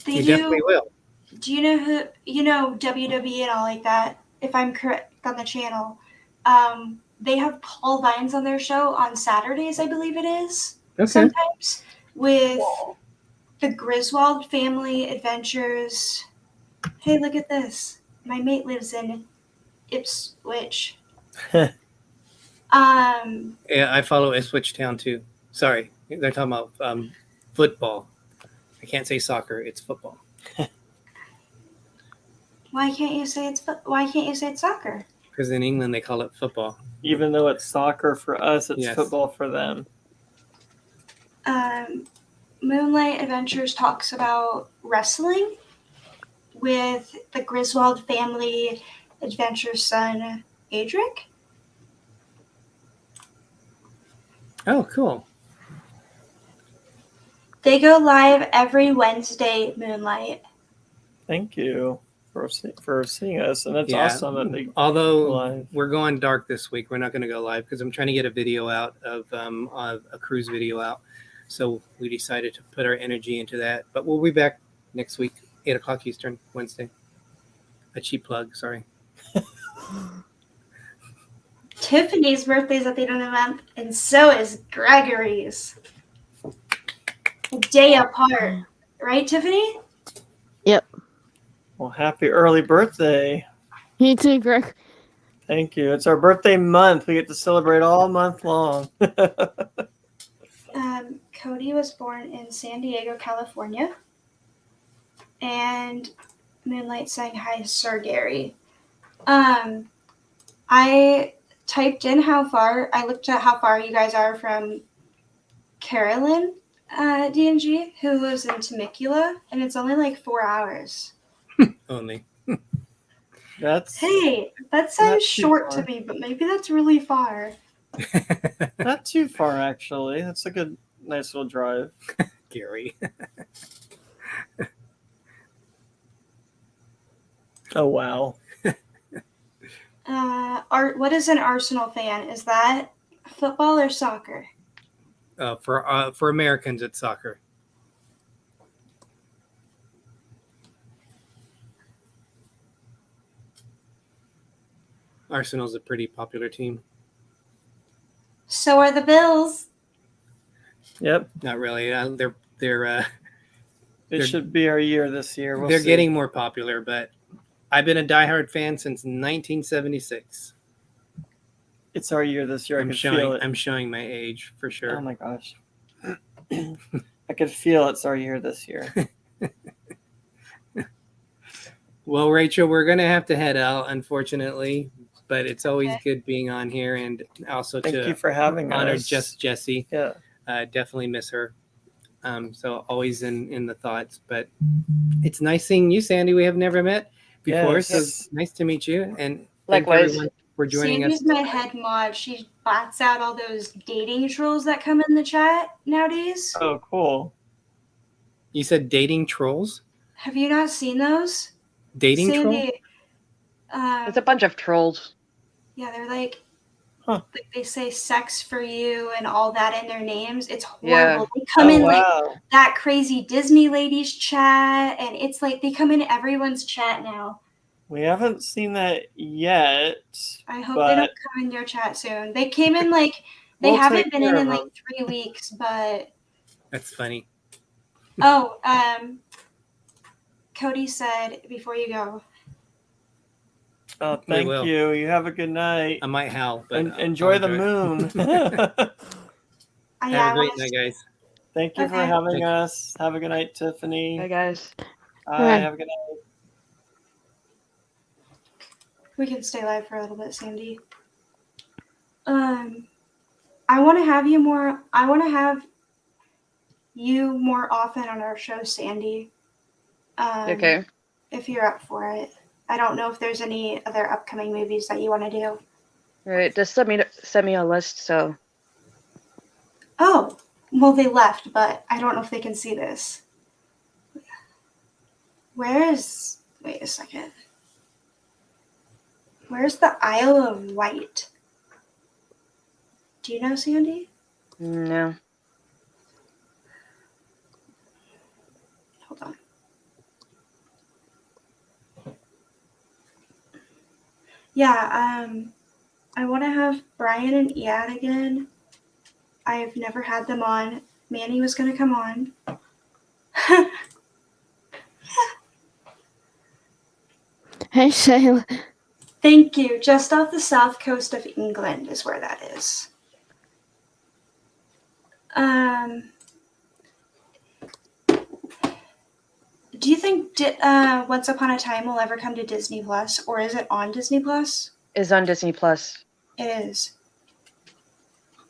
[SPEAKER 1] They
[SPEAKER 4] We definitely will.
[SPEAKER 1] Do you know who, WWE and all like that? If I'm correct on the channel, they have Paul Vines on their show on Saturdays, I believe it is.
[SPEAKER 4] Okay.
[SPEAKER 1] Sometimes with the Griswold Family Adventures. Hey, look at this. My mate lives in Ipswich.
[SPEAKER 4] Yeah, I follow Ipswich Town too. Sorry, they're talking about football. I can't say soccer; it's football.
[SPEAKER 1] Why can't you say it's soccer?
[SPEAKER 4] Because in England they call it football.
[SPEAKER 2] Even though it's soccer for us, it's
[SPEAKER 4] Yes.
[SPEAKER 2] football for them.
[SPEAKER 1] Moonlight Adventures talks about wrestling with the Griswold Family Adventures son, Adric.
[SPEAKER 4] Oh, cool.
[SPEAKER 1] They go live every Wednesday, Moonlight.
[SPEAKER 2] Thank you for seeing us, and it's
[SPEAKER 4] Yeah.
[SPEAKER 2] awesome that they
[SPEAKER 4] Although
[SPEAKER 2] live.
[SPEAKER 4] we're going dark this week, we're not going to go live because I'm trying to get a video out of a cruise video out. So we decided to put our energy into that. But we'll be back next week, 8 o'clock Eastern, Wednesday. A cheap plug, sorry.
[SPEAKER 1] Tiffany's birthday's at the end of the month, and so is Gregory's. A day apart. Right, Tiffany?
[SPEAKER 2] Well, happy early birthday!
[SPEAKER 5] You too, Greg.
[SPEAKER 2] Thank you. It's our birthday month. We get to celebrate all month long.
[SPEAKER 1] Cody was born in San Diego, California. And Moonlight saying hi, Sir Gary. I typed in I looked at how far you guys are from Carolyn, DNG, who lives in Temecula, and it's only like 4 hours.
[SPEAKER 4] Only.
[SPEAKER 2] That's
[SPEAKER 1] Hey, that
[SPEAKER 2] Not
[SPEAKER 1] sounds
[SPEAKER 2] too
[SPEAKER 1] short
[SPEAKER 2] far.
[SPEAKER 1] to me, but maybe that's really far.
[SPEAKER 2] not too far, actually. That's a nice little drive.
[SPEAKER 4] Gary.
[SPEAKER 2] Oh wow!
[SPEAKER 1] What is an Arsenal fan? Is that football or soccer?
[SPEAKER 4] For Americans, it's soccer. Arsenal's a pretty popular team.
[SPEAKER 1] So are the Bills.
[SPEAKER 2] Yep,
[SPEAKER 4] Not really. They're
[SPEAKER 2] it
[SPEAKER 4] They're-
[SPEAKER 2] should be our year this year. We'll
[SPEAKER 4] they're
[SPEAKER 2] see.
[SPEAKER 4] getting more popular, but I've been a diehard fan since 1976.
[SPEAKER 2] It's our year this year. I
[SPEAKER 4] I'm
[SPEAKER 2] can feel it.
[SPEAKER 4] I'm showing my age for sure.
[SPEAKER 2] Oh my gosh! I could feel it's our year this year.
[SPEAKER 4] Well, Rachel, we're gonna have to head out, unfortunately, but it's always
[SPEAKER 1] Okay.
[SPEAKER 4] good being on here, and also
[SPEAKER 2] Thank
[SPEAKER 4] to
[SPEAKER 2] you for having
[SPEAKER 4] honor
[SPEAKER 2] us.
[SPEAKER 4] just Jessie.
[SPEAKER 2] Yeah.
[SPEAKER 4] Definitely miss her. So always in the thoughts, but it's nice seeing you, Sandy. We have never met before,
[SPEAKER 2] Yes.
[SPEAKER 4] so it's nice to meet you. And thank
[SPEAKER 3] Likewise.
[SPEAKER 4] everyone for joining
[SPEAKER 1] Sandy's
[SPEAKER 4] us.
[SPEAKER 1] my head mod. She bots out all those dating trolls that come in the chat nowadays.
[SPEAKER 2] Oh, cool.
[SPEAKER 4] You said dating trolls?
[SPEAKER 1] Have you not seen those?
[SPEAKER 4] Dating troll?
[SPEAKER 1] Sandy,
[SPEAKER 3] It's a bunch of trolls.
[SPEAKER 1] yeah, they're like,
[SPEAKER 2] Huh.
[SPEAKER 1] they say sex for you and all that in their names. It's
[SPEAKER 3] Yeah.
[SPEAKER 1] horrible. They come in like
[SPEAKER 2] wow.
[SPEAKER 1] that crazy Disney ladies chat, and it's like they come in everyone's chat now.
[SPEAKER 2] We haven't seen that yet.
[SPEAKER 1] I hope
[SPEAKER 2] But-
[SPEAKER 1] they don't come in your chat soon. They came in like they
[SPEAKER 2] We'll
[SPEAKER 1] haven't
[SPEAKER 2] take
[SPEAKER 1] been
[SPEAKER 2] care
[SPEAKER 1] in
[SPEAKER 2] of
[SPEAKER 1] like
[SPEAKER 2] them.
[SPEAKER 1] 3 weeks, but
[SPEAKER 4] That's funny.
[SPEAKER 1] oh, Cody said before you go,
[SPEAKER 2] Oh, thank
[SPEAKER 4] will.
[SPEAKER 2] you. You have a good night.
[SPEAKER 4] I might howl, but
[SPEAKER 2] And enjoy
[SPEAKER 4] I'll
[SPEAKER 2] the
[SPEAKER 4] enjoy it.
[SPEAKER 2] moon.
[SPEAKER 1] I
[SPEAKER 4] Have a great
[SPEAKER 1] want
[SPEAKER 4] night, guys.
[SPEAKER 2] Thank you for
[SPEAKER 1] Okay.
[SPEAKER 2] having us. Have a good night, Tiffany.
[SPEAKER 3] Bye, guys.
[SPEAKER 2] Bye. Have a good night.
[SPEAKER 1] We can stay live for a little bit, Sandy. I want to have you more. I want to have you more often on our show, Sandy.
[SPEAKER 3] Okay.
[SPEAKER 1] If you're up for it. I don't know if there's any other upcoming movies that you want to do.
[SPEAKER 3] All right. Just send me a list. So
[SPEAKER 1] Oh, well, they left, but I don't know if they can see this. Wait a second. Where's the Isle of Wight? Do you know, Sandy?
[SPEAKER 3] no.
[SPEAKER 1] Hold on. Yeah, I want to have Brian and Iad again. I've never had them on. Manny was going to come on.
[SPEAKER 5] Hey, Shayla.
[SPEAKER 1] Thank you. Just off the south coast of England is where that is. Do you think Once Upon a Time will ever come to Disney Plus, or is it on Disney Plus?
[SPEAKER 3] It's on Disney Plus.
[SPEAKER 1] It is.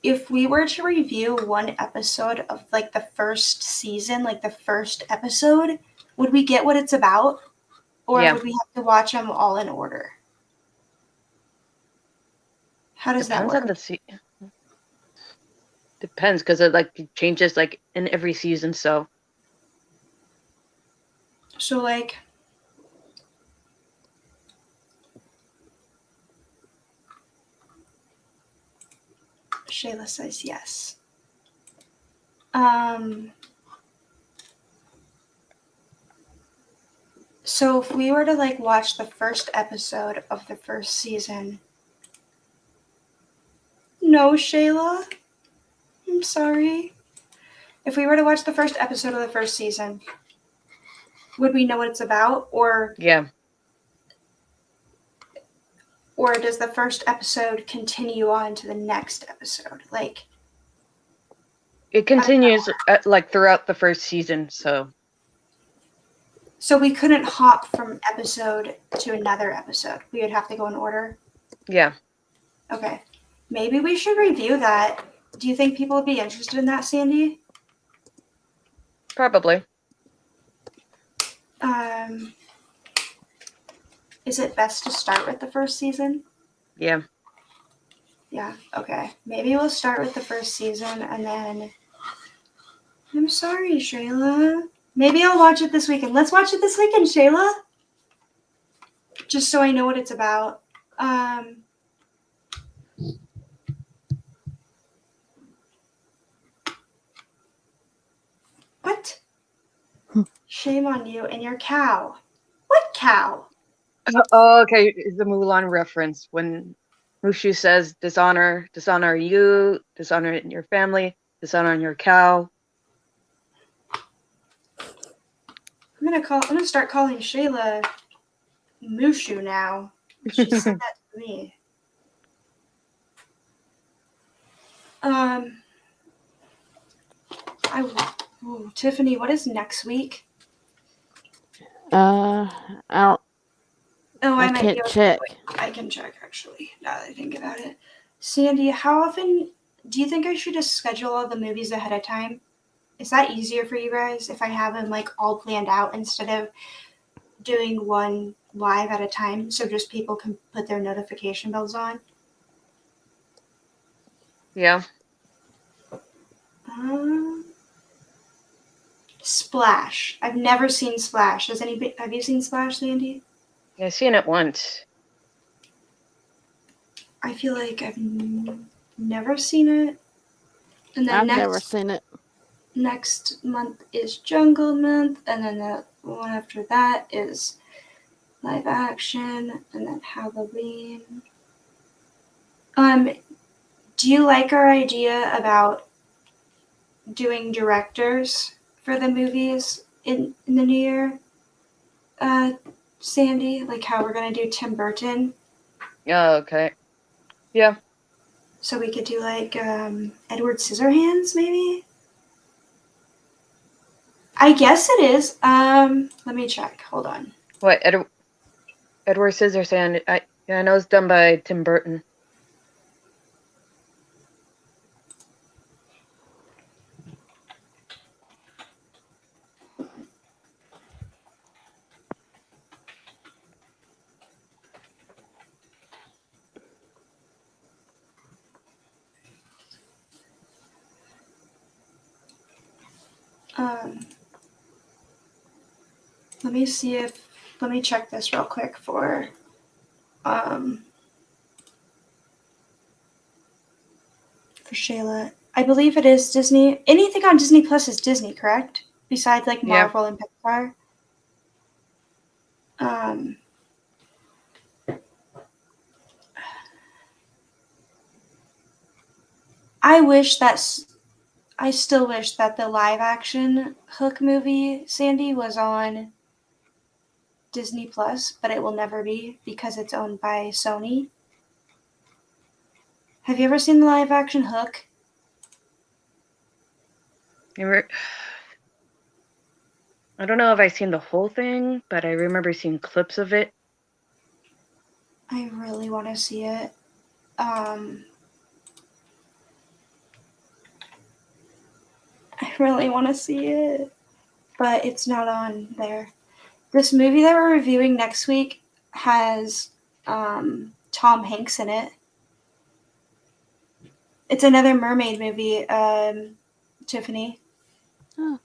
[SPEAKER 1] If we were to review one episode of like the first season, like the first episode, would we get what it's about, or
[SPEAKER 3] Yeah.
[SPEAKER 1] would we have to watch them all in order? How does
[SPEAKER 3] Depends
[SPEAKER 1] that
[SPEAKER 3] on
[SPEAKER 1] work?
[SPEAKER 3] the Depends, because it like changes like in every season. So
[SPEAKER 1] So like, Shayla says yes. So if we were to like watch the first episode of the first season. No, Shayla. I'm sorry. If we were to watch the first episode of the first season, would we know what it's about, or
[SPEAKER 3] yeah,
[SPEAKER 1] does the first episode continue on to the next episode? Like,
[SPEAKER 3] it continues like throughout the first season.
[SPEAKER 1] so we couldn't hop from episode to another episode. We would have to go in order.
[SPEAKER 3] Yeah.
[SPEAKER 1] Okay. Maybe we should review that. Do you think people would be interested in that, Sandy?
[SPEAKER 3] Probably.
[SPEAKER 1] Is it best to start with the first season?
[SPEAKER 3] Yeah.
[SPEAKER 1] Yeah, okay. Maybe we'll start with the first season and then... I'm sorry, Shayla. Maybe I'll watch it this weekend. Let's watch it this weekend, Shayla. Just so I know what it's about. What? Shame on you and your cow. What cow?
[SPEAKER 3] Oh, okay. It's the Mulan reference when Mushu says dishonor you, dishonor in your family, dishonor in your cow.
[SPEAKER 1] I'm gonna start calling Shayla Mushu now. She said that to me. Tiffany, what is next week?
[SPEAKER 5] I don't.
[SPEAKER 1] Oh, I
[SPEAKER 5] I
[SPEAKER 1] might
[SPEAKER 5] can't
[SPEAKER 1] be able
[SPEAKER 5] check.
[SPEAKER 1] to. I can check actually. Now that I think about it, Sandy, how often do you think I should just schedule all the movies ahead of time? Is that easier for you guys if I have them like all planned out instead of doing one live at a time, so just people can put their notification bells on?
[SPEAKER 3] Yeah.
[SPEAKER 1] Splash. I've never seen Splash. Have you seen Splash, Sandy?
[SPEAKER 3] I've seen it once.
[SPEAKER 1] I feel like I've never seen it. And then
[SPEAKER 5] I've never seen it.
[SPEAKER 1] next month is Jungle Month, and then the one after that is live action, and then Halloween. Do you like our idea about doing directors for the movies in the new year? Sandy, like how we're gonna do Tim Burton.
[SPEAKER 3] Oh, okay. Yeah.
[SPEAKER 1] So we could do like Edward Scissorhands, maybe? I guess it is. Let me check. Hold on.
[SPEAKER 3] What, Edward Scissorhands? I know it's done by Tim Burton.
[SPEAKER 1] Um, let me see if. Let me check this real quick for. For Shayla, I believe it is Disney. Anything on Disney Plus is Disney, correct? Besides like
[SPEAKER 3] Yeah.
[SPEAKER 1] Marvel and Pixar. Um, I wish that's. I still wish that the live action Hook movie, Sandy, was on Disney Plus, but it will never be because it's owned by Sony. Have you ever seen the live action Hook?
[SPEAKER 3] I don't know if I've seen the whole thing, but I remember seeing clips of it.
[SPEAKER 1] I really want to see it. I really want to see it, but it's not on there. This movie that we're reviewing next week has Tom Hanks in it. It's another mermaid movie, Tiffany.
[SPEAKER 5] Huh.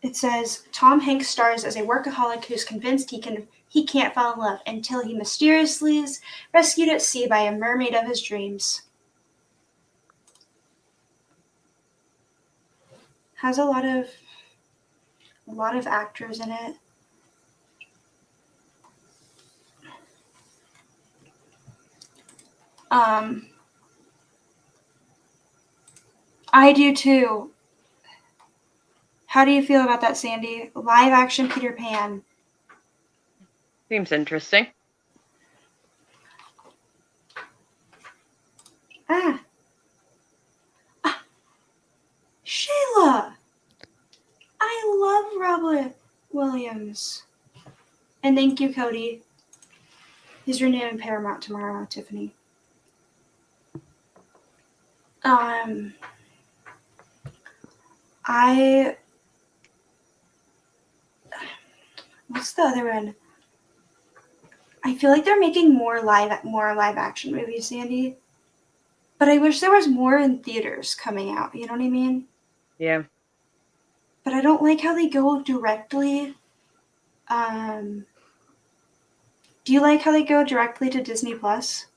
[SPEAKER 1] It says Tom Hanks stars as a workaholic who's convinced he can't fall in love until he mysteriously is rescued at sea by a mermaid of his dreams. Has a lot of actors in it. I do too. How do you feel about that, Sandy? Live action Peter Pan.
[SPEAKER 3] Seems interesting.
[SPEAKER 1] Ah. Shayla! I love Robert Williams. And thank you, Cody. He's renewing Paramount tomorrow, Tiffany. What's the other one? I feel like they're making more live action movies, Sandy. But I wish there was more in theaters coming out. You know what I mean?
[SPEAKER 3] Yeah.
[SPEAKER 1] But I don't like how they go directly. Do you like how they go directly to Disney Plus?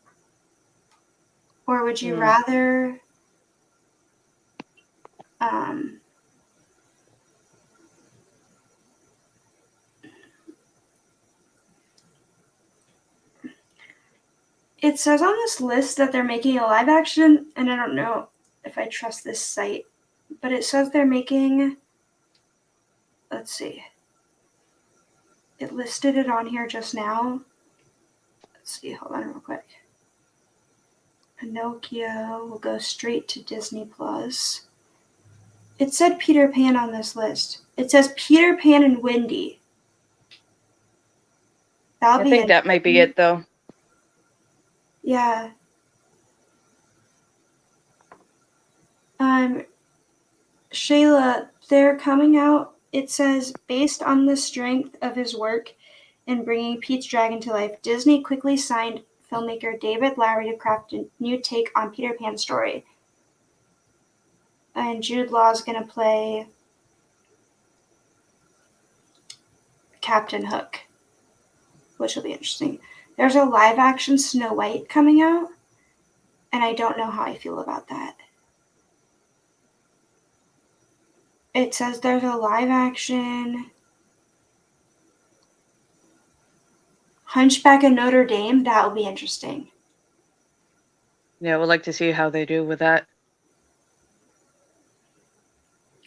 [SPEAKER 1] Or would you rather it says on this list that they're making a live action, and I don't know if I trust this site, but it says they're making, let's see, it listed it on here just now. Let's see, hold on real quick. Pinocchio will go straight to Disney Plus. It said Peter Pan on this list. It says Peter Pan and Wendy.
[SPEAKER 3] I think that might be it, though.
[SPEAKER 1] Yeah. Shayla, they're coming out. It says, based on the strength of his work in bringing Pete's Dragon to life, Disney quickly signed filmmaker David Lowery to craft a new take on Peter Pan's story. And Jude Law's going to play Captain Hook, which will be interesting. There's a live action Snow White coming out, and I don't know how I feel about that. It says there's a live action Hunchback of Notre Dame. That will be interesting.
[SPEAKER 3] Yeah, we'd like to see how they do with that.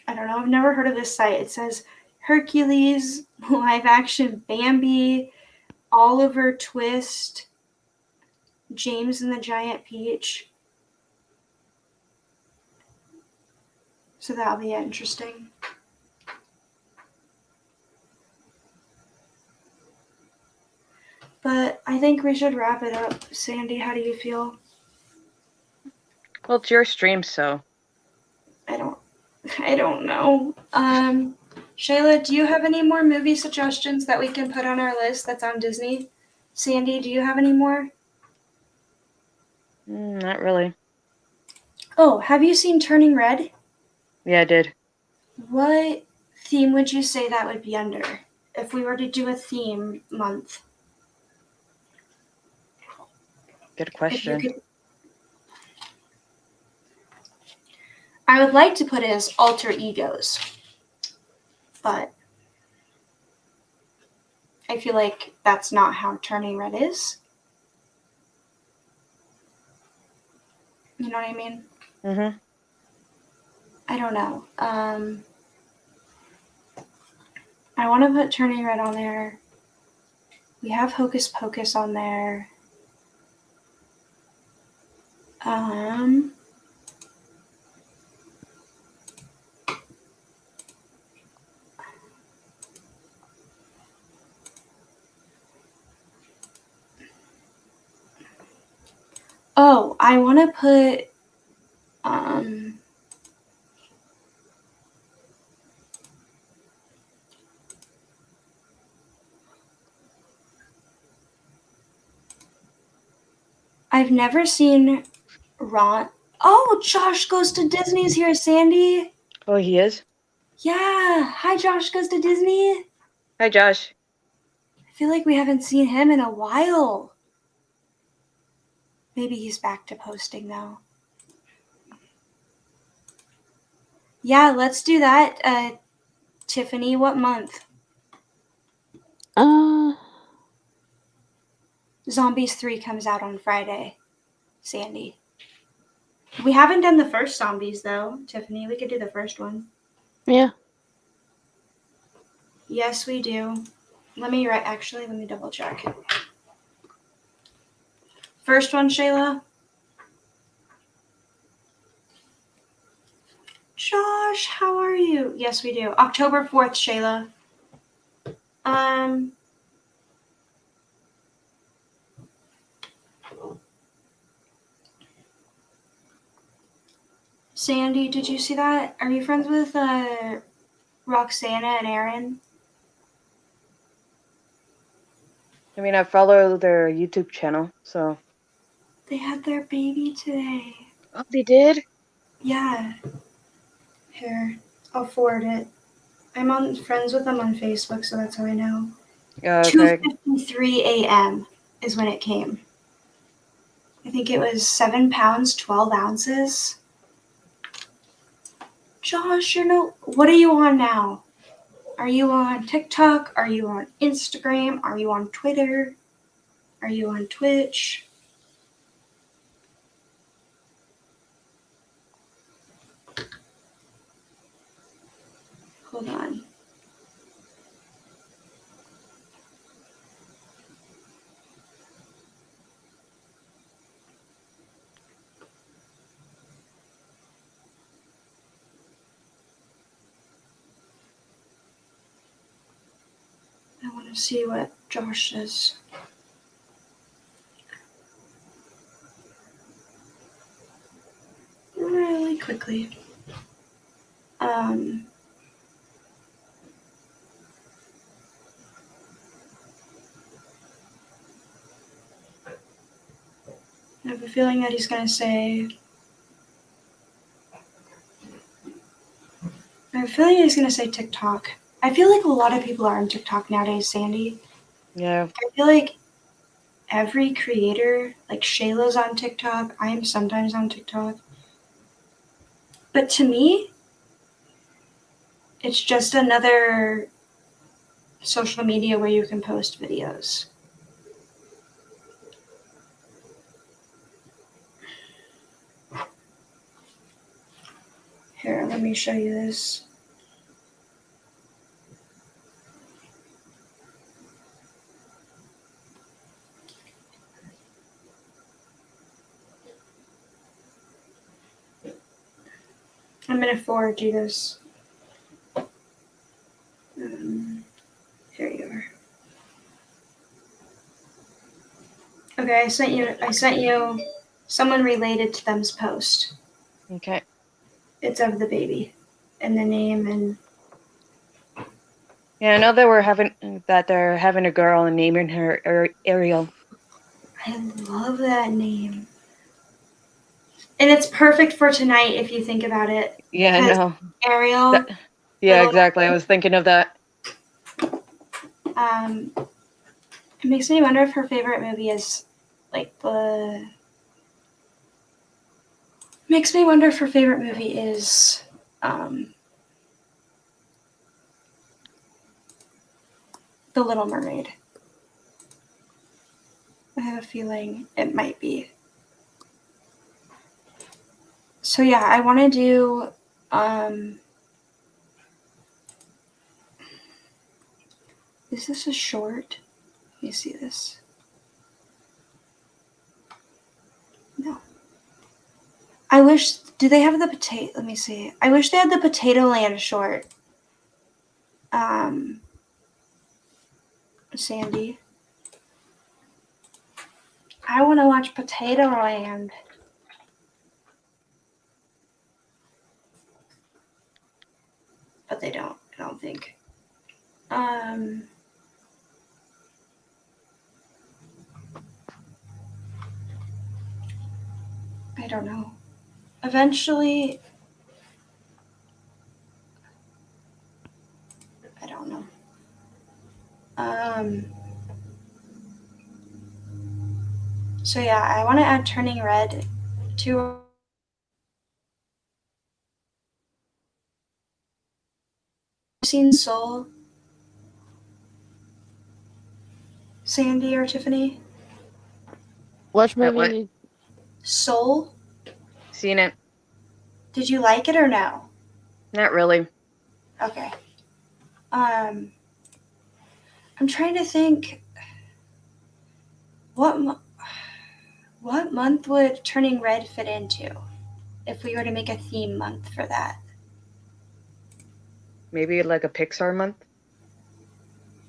[SPEAKER 1] I don't know. I've never heard of this site. It says Hercules, live action Bambi, Oliver Twist, James and the Giant Peach. So that'll be interesting. But I think we should wrap it up. Sandy, how do you feel?
[SPEAKER 3] Well, it's your stream, so
[SPEAKER 1] I don't know. Shayla, do you have any more movie suggestions that we can put on our list that's on Disney? Sandy, do you have any more?
[SPEAKER 3] not really.
[SPEAKER 1] Oh, have you seen Turning Red?
[SPEAKER 3] Yeah, I did.
[SPEAKER 1] What theme would you say that would be under if we were to do a theme month?
[SPEAKER 3] Good
[SPEAKER 1] If you
[SPEAKER 3] question.
[SPEAKER 1] could, I would like to put it as alter egos, but I feel like that's not how Turning Red is. You know what I mean?
[SPEAKER 3] Mhm.
[SPEAKER 1] I don't know. I want to put Turning Red on there. We have Hocus Pocus on there. Um, oh, I want to put I've never seen Ron. Oh, Josh Goes to Disney's here, Sandy.
[SPEAKER 3] Oh, he is.
[SPEAKER 1] Yeah. Hi, Josh Goes to Disney.
[SPEAKER 3] Hi, Josh.
[SPEAKER 1] I feel like we haven't seen him in a while. Maybe he's back to posting though. Yeah, let's do that. Tiffany, what month?
[SPEAKER 5] Uh,
[SPEAKER 1] Zombies 3 comes out on Friday. Sandy. We haven't done the first Zombies though, Tiffany. We could do the first one.
[SPEAKER 5] yeah.
[SPEAKER 1] Yes, we do. Let me double check. First one, Shayla. Josh, how are you? Yes, we do. October 4th, Shayla. Sandy, did you see that? Are you friends with Roxana and Aaron?
[SPEAKER 3] I mean, I follow their YouTube channel, so.
[SPEAKER 1] They had their baby today.
[SPEAKER 3] Oh, they did?
[SPEAKER 1] Yeah. Here, I'll forward it. I'm on friends with them on Facebook, so that's how I know.
[SPEAKER 3] Okay.
[SPEAKER 1] 2:53 a.m. is when it came. I think it was 7 pounds, 12 ounces. Josh, what are you on now? Are you on TikTok? Are you on Instagram? Are you on Twitter? Are you on Twitch? Hold on. I want to see what Josh says. Really quickly. I have a feeling that he's going to say. I have a feeling he's going to say TikTok. I feel like a lot of people are on TikTok nowadays, Sandy.
[SPEAKER 3] Yeah.
[SPEAKER 1] I feel like every creator, like Shayla's on TikTok, I am sometimes on TikTok. But to me, it's just another social media where you can post videos. Here, let me show you this. I'm going to forward you this. Here you are. Okay, I sent you someone related to them's post.
[SPEAKER 3] Okay.
[SPEAKER 1] It's of the baby and the name and
[SPEAKER 3] Yeah, I know they're having a girl and naming her Ariel.
[SPEAKER 1] I love that name. And it's perfect for tonight if you think about it.
[SPEAKER 3] Yeah, I
[SPEAKER 1] Because
[SPEAKER 3] know.
[SPEAKER 1] Ariel,
[SPEAKER 3] Yeah,
[SPEAKER 1] little
[SPEAKER 3] exactly. I was thinking of that.
[SPEAKER 1] it makes me wonder if her favorite movie is like the. Makes me wonder if her favorite movie is The Little Mermaid. I have a feeling it might be. So yeah, I want to do. Is this a short? Let me see this. No. I wish. Do they have the potato? Let me see. I wish they had the Potato Land short. Sandy. I want to watch Potato Land. But they don't. I don't think. I don't know. Eventually, I don't know. So yeah, I want to add Turning Red to. Seen Soul, Sandy or Tiffany?
[SPEAKER 5] Which
[SPEAKER 3] That what?
[SPEAKER 5] movie?
[SPEAKER 1] Soul?
[SPEAKER 3] Seen it?
[SPEAKER 1] Did you like it or no?
[SPEAKER 3] Not really.
[SPEAKER 1] Okay. I'm trying to think. What what month would Turning Red fit into if we were to make a theme month for that?
[SPEAKER 3] Maybe like a Pixar month?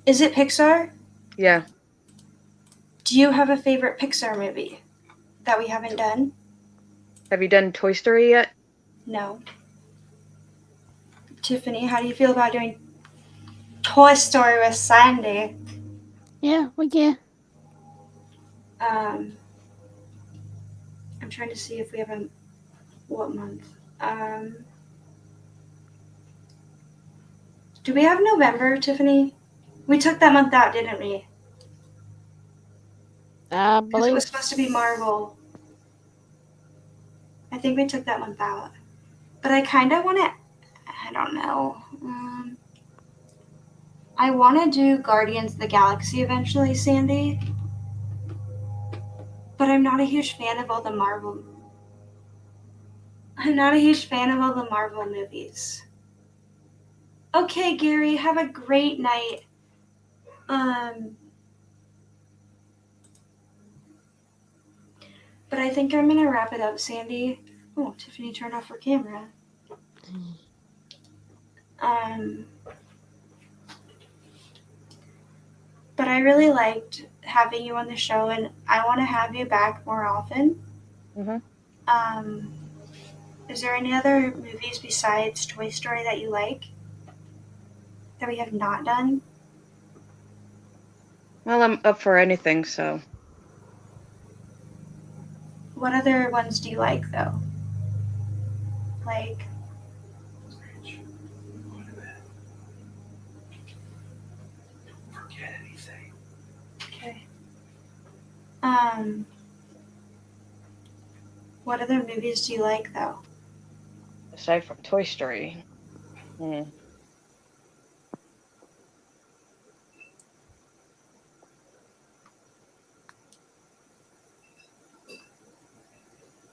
[SPEAKER 1] Is it Pixar?
[SPEAKER 3] Yeah.
[SPEAKER 1] Do you have a favorite Pixar movie that we haven't done?
[SPEAKER 3] Have you done Toy Story yet?
[SPEAKER 1] No. Tiffany, how do you feel about doing Toy Story with Sandy?
[SPEAKER 5] Yeah, we can.
[SPEAKER 1] I'm trying to see if we have a what month. Do we have November, Tiffany? We took that month out, didn't we?
[SPEAKER 5] I
[SPEAKER 1] Because it
[SPEAKER 5] believe.
[SPEAKER 1] was supposed to be Marvel. I think we took that month out. But I kind of want to. I don't know. I want to do Guardians of the Galaxy eventually, Sandy. But I'm not a huge fan of all the Marvel. I'm not a huge fan of all the Marvel movies. Okay, Gary, have a great night. But I think I'm gonna wrap it up, Sandy. Oh, Tiffany turned off her camera. But I really liked having you on the show, and I want to have you back more often.
[SPEAKER 3] Mm-hmm.
[SPEAKER 1] Is there any other movies besides Toy Story that you like that we have not done?
[SPEAKER 3] Well, I'm up for anything, so.
[SPEAKER 1] What other ones do you like, though? Like,
[SPEAKER 2] Forget anything.
[SPEAKER 1] okay. What other movies do you like, though?
[SPEAKER 3] Aside from Toy Story. Hmm.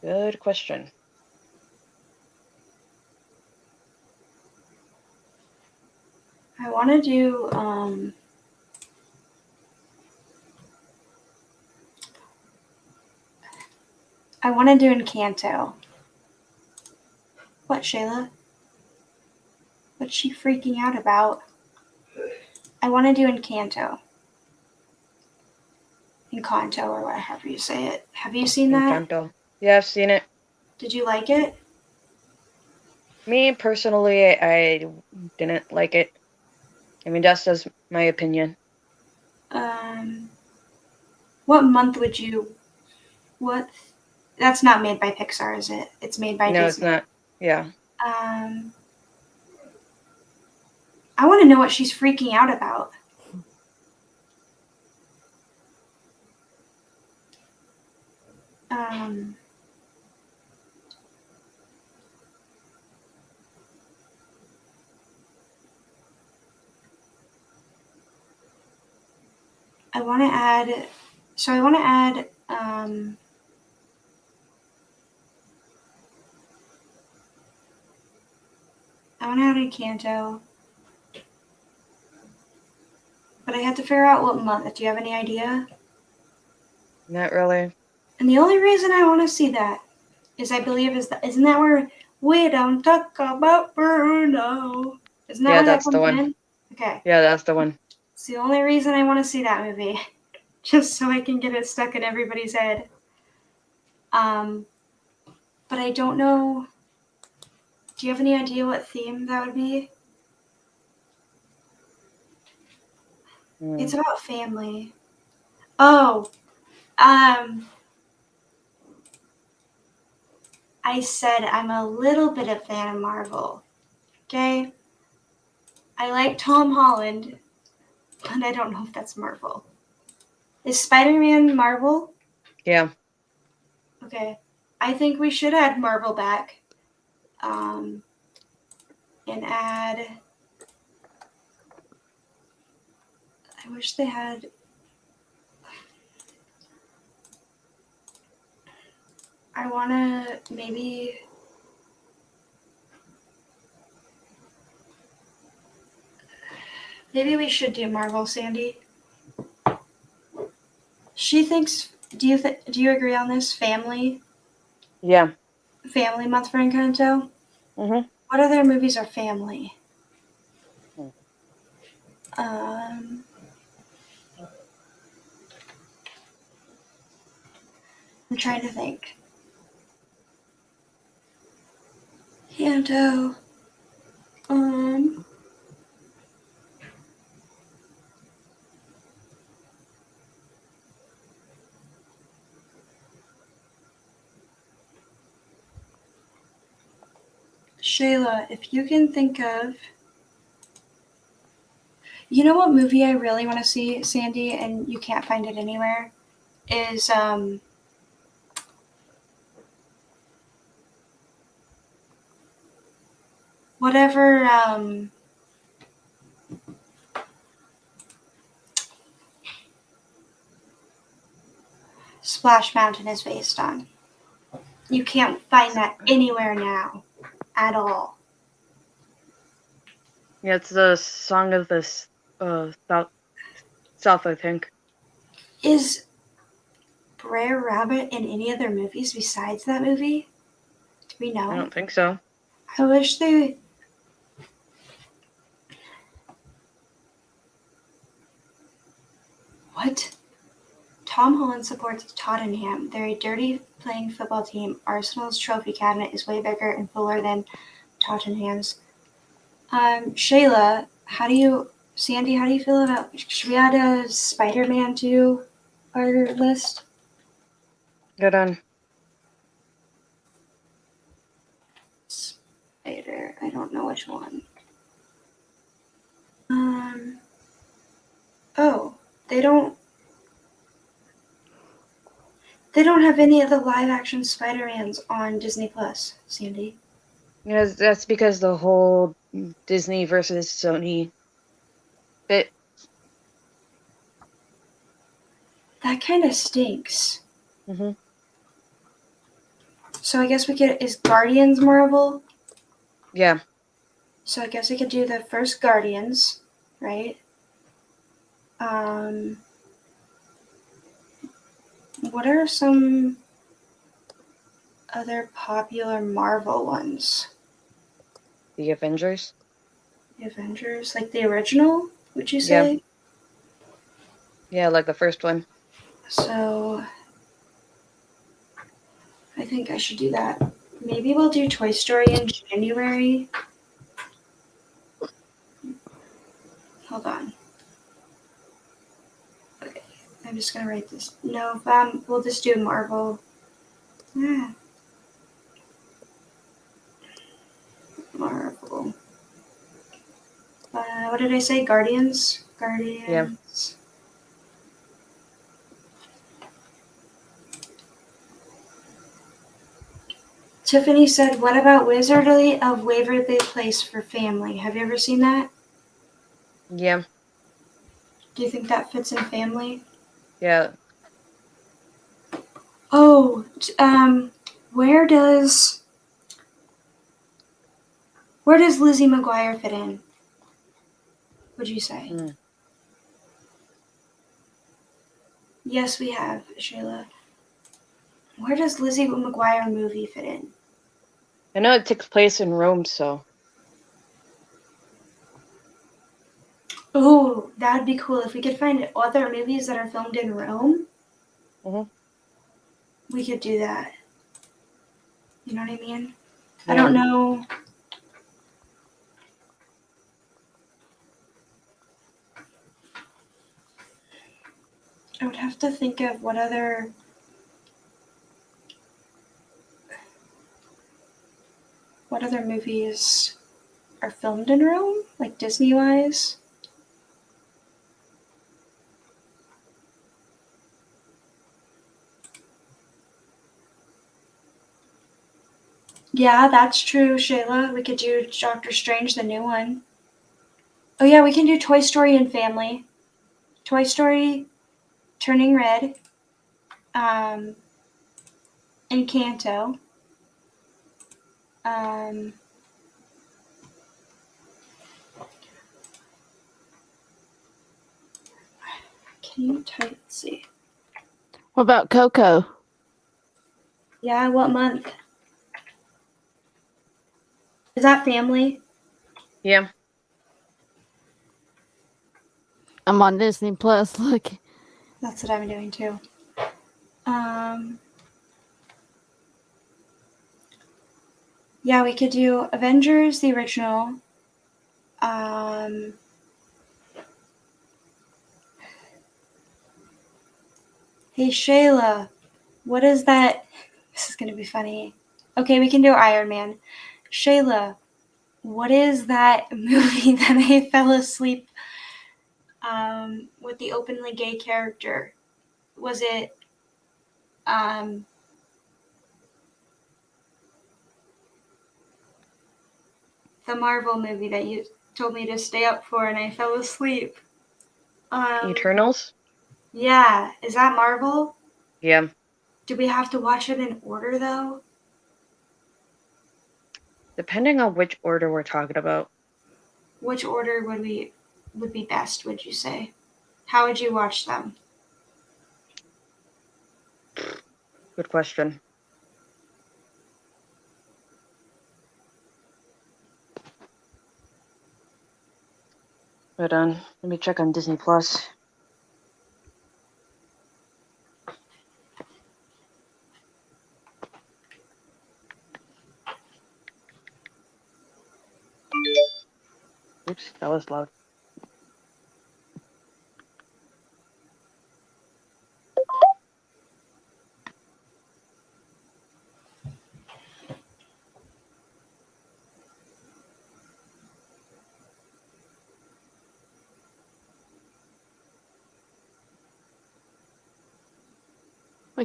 [SPEAKER 3] Good question.
[SPEAKER 1] I want to do, I want to do Encanto. What, Shayla? What's she freaking out about? I want to do Encanto. Encanto, or however you say it. Have you seen that?
[SPEAKER 3] Encanto. Yeah, I've seen it.
[SPEAKER 1] Did you like it?
[SPEAKER 3] Me personally, I didn't like it. I mean, that's just my opinion.
[SPEAKER 1] Um, what month would you? What? That's not made by Pixar, is it? It's made by
[SPEAKER 3] No, it's
[SPEAKER 1] Disney.
[SPEAKER 3] not. Yeah.
[SPEAKER 1] Um, I want to know what she's freaking out about. Um, I want to add. So I want to add. I want to add Encanto, but I have to figure out what month. Do you have any idea?
[SPEAKER 3] Not really.
[SPEAKER 1] And the only reason I want to see that is I believe isn't that where we don't talk about Bruno? Isn't that
[SPEAKER 3] Yeah,
[SPEAKER 1] where that
[SPEAKER 3] that's the
[SPEAKER 1] comes
[SPEAKER 3] one.
[SPEAKER 1] in? Okay,
[SPEAKER 3] Yeah, that's the one.
[SPEAKER 1] it's the only reason I want to see that movie, just so I can get it stuck in everybody's head. But I don't know. Do you have any idea what theme that would be? It's
[SPEAKER 3] Mm.
[SPEAKER 1] about family. Oh, um, I said I'm a little bit of fan of Marvel. Okay, I like Tom Holland, but I don't know if that's Marvel. Is Spider-Man Marvel?
[SPEAKER 3] Yeah.
[SPEAKER 1] Okay, I think we should add Marvel back, and add. I wish they had. I wanna maybe. Maybe we should do Marvel, Sandy. She thinks. Do you agree on this?
[SPEAKER 3] Yeah.
[SPEAKER 1] Family month for Encanto.
[SPEAKER 3] Mhm.
[SPEAKER 1] What other movies are family?
[SPEAKER 3] Hmm.
[SPEAKER 1] Um, I'm trying to think. Encanto. Um, Shayla, if you can think of. You know what movie I really want to see, Sandy, and you can't find it anywhere? Is whatever Splash Mountain is based on. You can't find that anywhere now at all.
[SPEAKER 3] Yeah, it's the song of the South, I think.
[SPEAKER 1] Is Brer Rabbit in any other movies besides that movie? Do we
[SPEAKER 3] I
[SPEAKER 1] know?
[SPEAKER 3] don't think so.
[SPEAKER 1] I wish they. What? Tom Holland supports Tottenham. They're a dirty playing football team. Arsenal's trophy cabinet is way bigger and fuller than Tottenham's. Shayla, Sandy, how do you feel about, should we add a Spider-Man to our list?
[SPEAKER 3] Good on.
[SPEAKER 1] Spider, I don't know which one. Oh, they don't, they don't have any of the live-action Spider-Mans on Disney Plus, Sandy.
[SPEAKER 3] Yeah, that's because the whole Disney versus Sony bit.
[SPEAKER 1] That kind of stinks.
[SPEAKER 3] Mhm.
[SPEAKER 1] So I guess we could, is Guardians Marvel?
[SPEAKER 3] Yeah.
[SPEAKER 1] So I guess we could do the first Guardians, right? What are some other popular Marvel ones?
[SPEAKER 3] The Avengers.
[SPEAKER 1] The Avengers, like the original, would you
[SPEAKER 3] Yeah.
[SPEAKER 1] say?
[SPEAKER 3] Yeah, like the first one.
[SPEAKER 1] So I think I should do that. Maybe we'll do Toy Story in January. Hold on. Okay, I'm just gonna write this. No, we'll just do Marvel. Ah, Marvel. What did I say? Guardians? Guardians. Tiffany said, what about Wizardly of Waverly Place for family? Have you ever seen that?
[SPEAKER 3] Yeah.
[SPEAKER 1] Do you think that fits in family?
[SPEAKER 3] Yeah.
[SPEAKER 1] Oh, where does Lizzie McGuire fit in? Would you say?
[SPEAKER 3] Mm.
[SPEAKER 1] Yes, we have, Shayla. Where does Lizzie McGuire movie fit in?
[SPEAKER 3] I know it takes place in Rome, so
[SPEAKER 1] Oh, that'd be cool if we could find other movies that are filmed in Rome.
[SPEAKER 3] Mhm.
[SPEAKER 1] We could do that. You know what I mean? I
[SPEAKER 3] Yeah.
[SPEAKER 1] don't know. I would have to think of what other movies are filmed in Rome, like Disney wise. Yeah, that's true, Shayla. We could do Doctor Strange, the new one. Oh yeah, we can do Toy Story and Family. Toy Story, Turning Red, um, Encanto. Um, can you type? Let's see.
[SPEAKER 5] What about Coco?
[SPEAKER 1] Yeah, what month? Is that family?
[SPEAKER 3] yeah.
[SPEAKER 5] I'm on Disney Plus. Look,
[SPEAKER 1] That's what I'm doing too. Um, yeah, we could do Avengers, the original. Um, hey Shayla, what is that? This is gonna be funny. Okay, we can do Iron Man. Shayla, what is that movie that I fell asleep with the openly gay character? Was it um, the Marvel movie that you told me to stay up for and I fell asleep?
[SPEAKER 3] Eternals?
[SPEAKER 1] Yeah, is that Marvel?
[SPEAKER 3] Yeah.
[SPEAKER 1] Do we have to watch it in order though?
[SPEAKER 3] Depending on which order we're talking about.
[SPEAKER 1] Which order would be best, would you say? How would you watch them?
[SPEAKER 3] Good question. But let me check on Disney Plus. Oops, that was loud.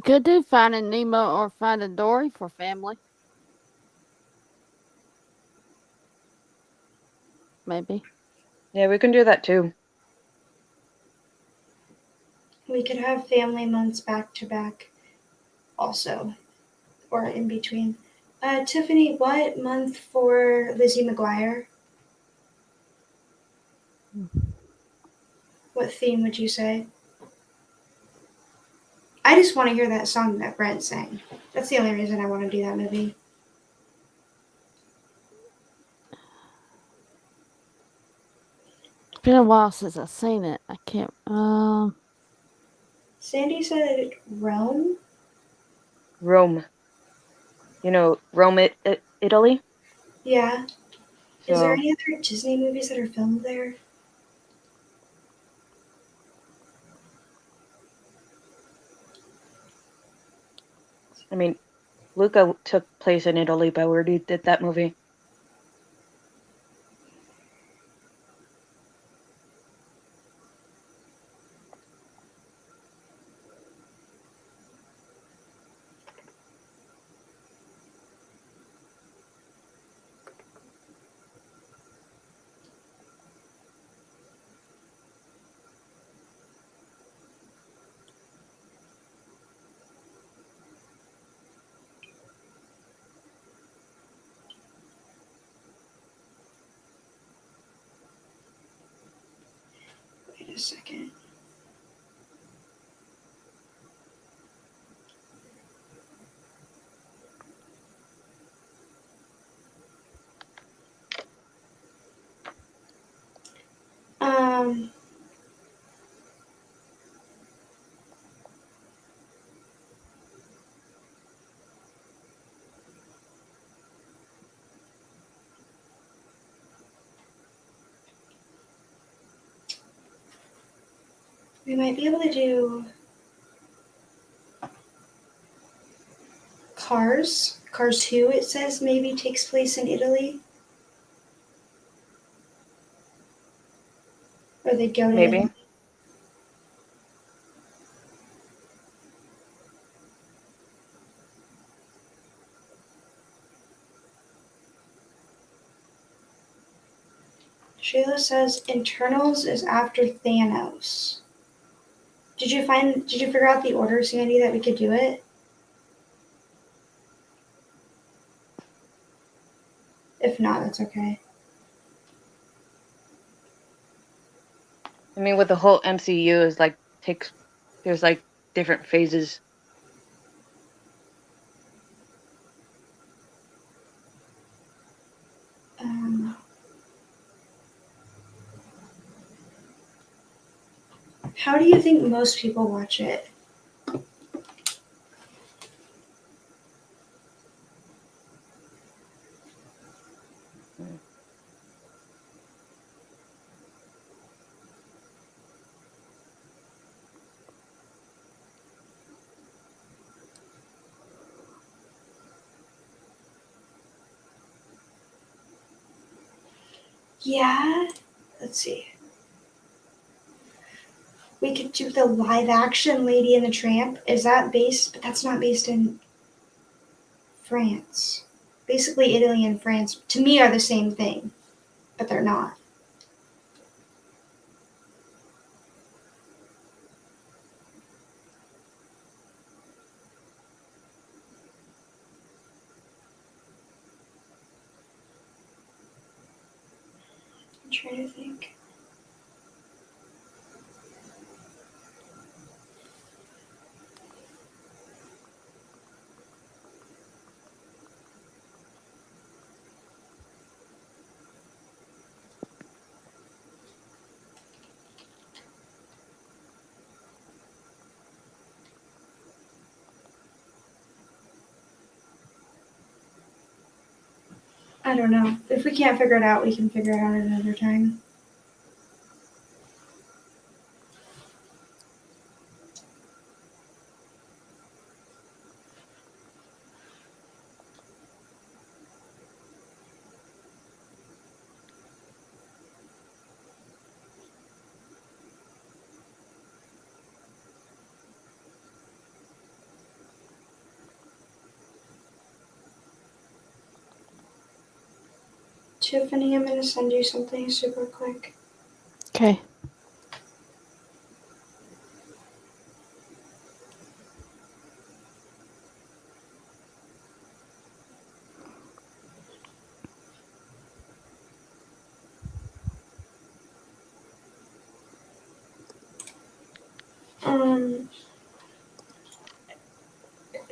[SPEAKER 5] we could do Finding Nemo or Finding Dory for family. Maybe.
[SPEAKER 3] Yeah, we can do that too.
[SPEAKER 1] We could have family months back to back also, or in between. Tiffany, what month for Lizzie McGuire? What theme would you say? I just want to hear that song that Brent sang. That's the only reason I want to do that movie.
[SPEAKER 5] It's been a while since I've seen it. I can't.
[SPEAKER 1] Sandy said Rome.
[SPEAKER 3] Rome. You know, Rome, Italy.
[SPEAKER 1] Yeah. Is there
[SPEAKER 3] So
[SPEAKER 1] any other Disney movies that are filmed there?
[SPEAKER 3] I mean, Luca took place in Italy, but where did that movie?
[SPEAKER 1] Wait a second. Um, we might be able to do Cars. Cars 2, it says, maybe takes place in Italy. Or they go to
[SPEAKER 3] Maybe.
[SPEAKER 1] Italy. Sheila says Internals is after Thanos. Did you figure out the order, Sandy, that we could do it? If not, that's okay.
[SPEAKER 3] I mean, with the whole MCU is like there's like different phases.
[SPEAKER 1] Um, how do you think most people watch it? Yeah, let's see. We could do the live action Lady and the Tramp. Is that based? But that's not based in France. Basically, Italy and France, to me, are the same thing, but they're not. I'm trying to think. I don't know. If we can't figure it out, we can figure it out at another time. Tiffany, I'm going to send you something super quick.
[SPEAKER 5] Okay.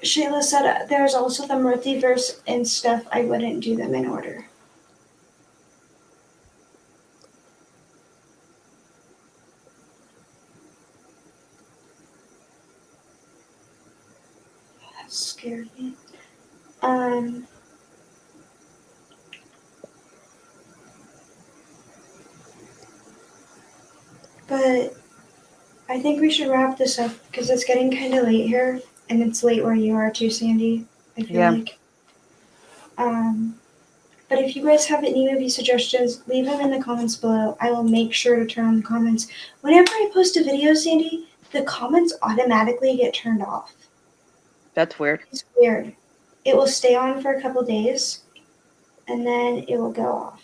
[SPEAKER 5] Shayla said there's also the multiverse and stuff. I wouldn't do them in order.
[SPEAKER 1] scared me. But I think we should wrap this up because it's getting kind of late here, and it's late where you are too, Sandy. I feel
[SPEAKER 3] Yeah.
[SPEAKER 1] like. But if you guys have any movie suggestions, leave them in the comments below. I will make sure to turn on the comments. Whenever I post a video, Sandy, the comments automatically get turned off.
[SPEAKER 3] That's weird.
[SPEAKER 1] It's weird. It will stay on for a couple days, and then it will go off.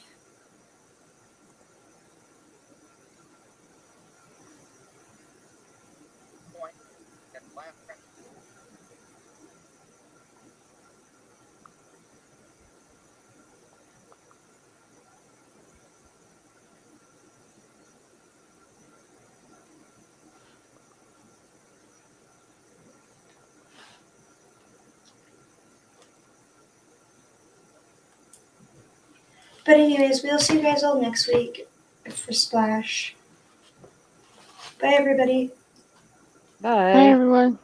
[SPEAKER 1] But anyways, we'll see you guys all next week for Splash. Bye, everybody.
[SPEAKER 5] Bye,
[SPEAKER 3] Bye.
[SPEAKER 5] everyone.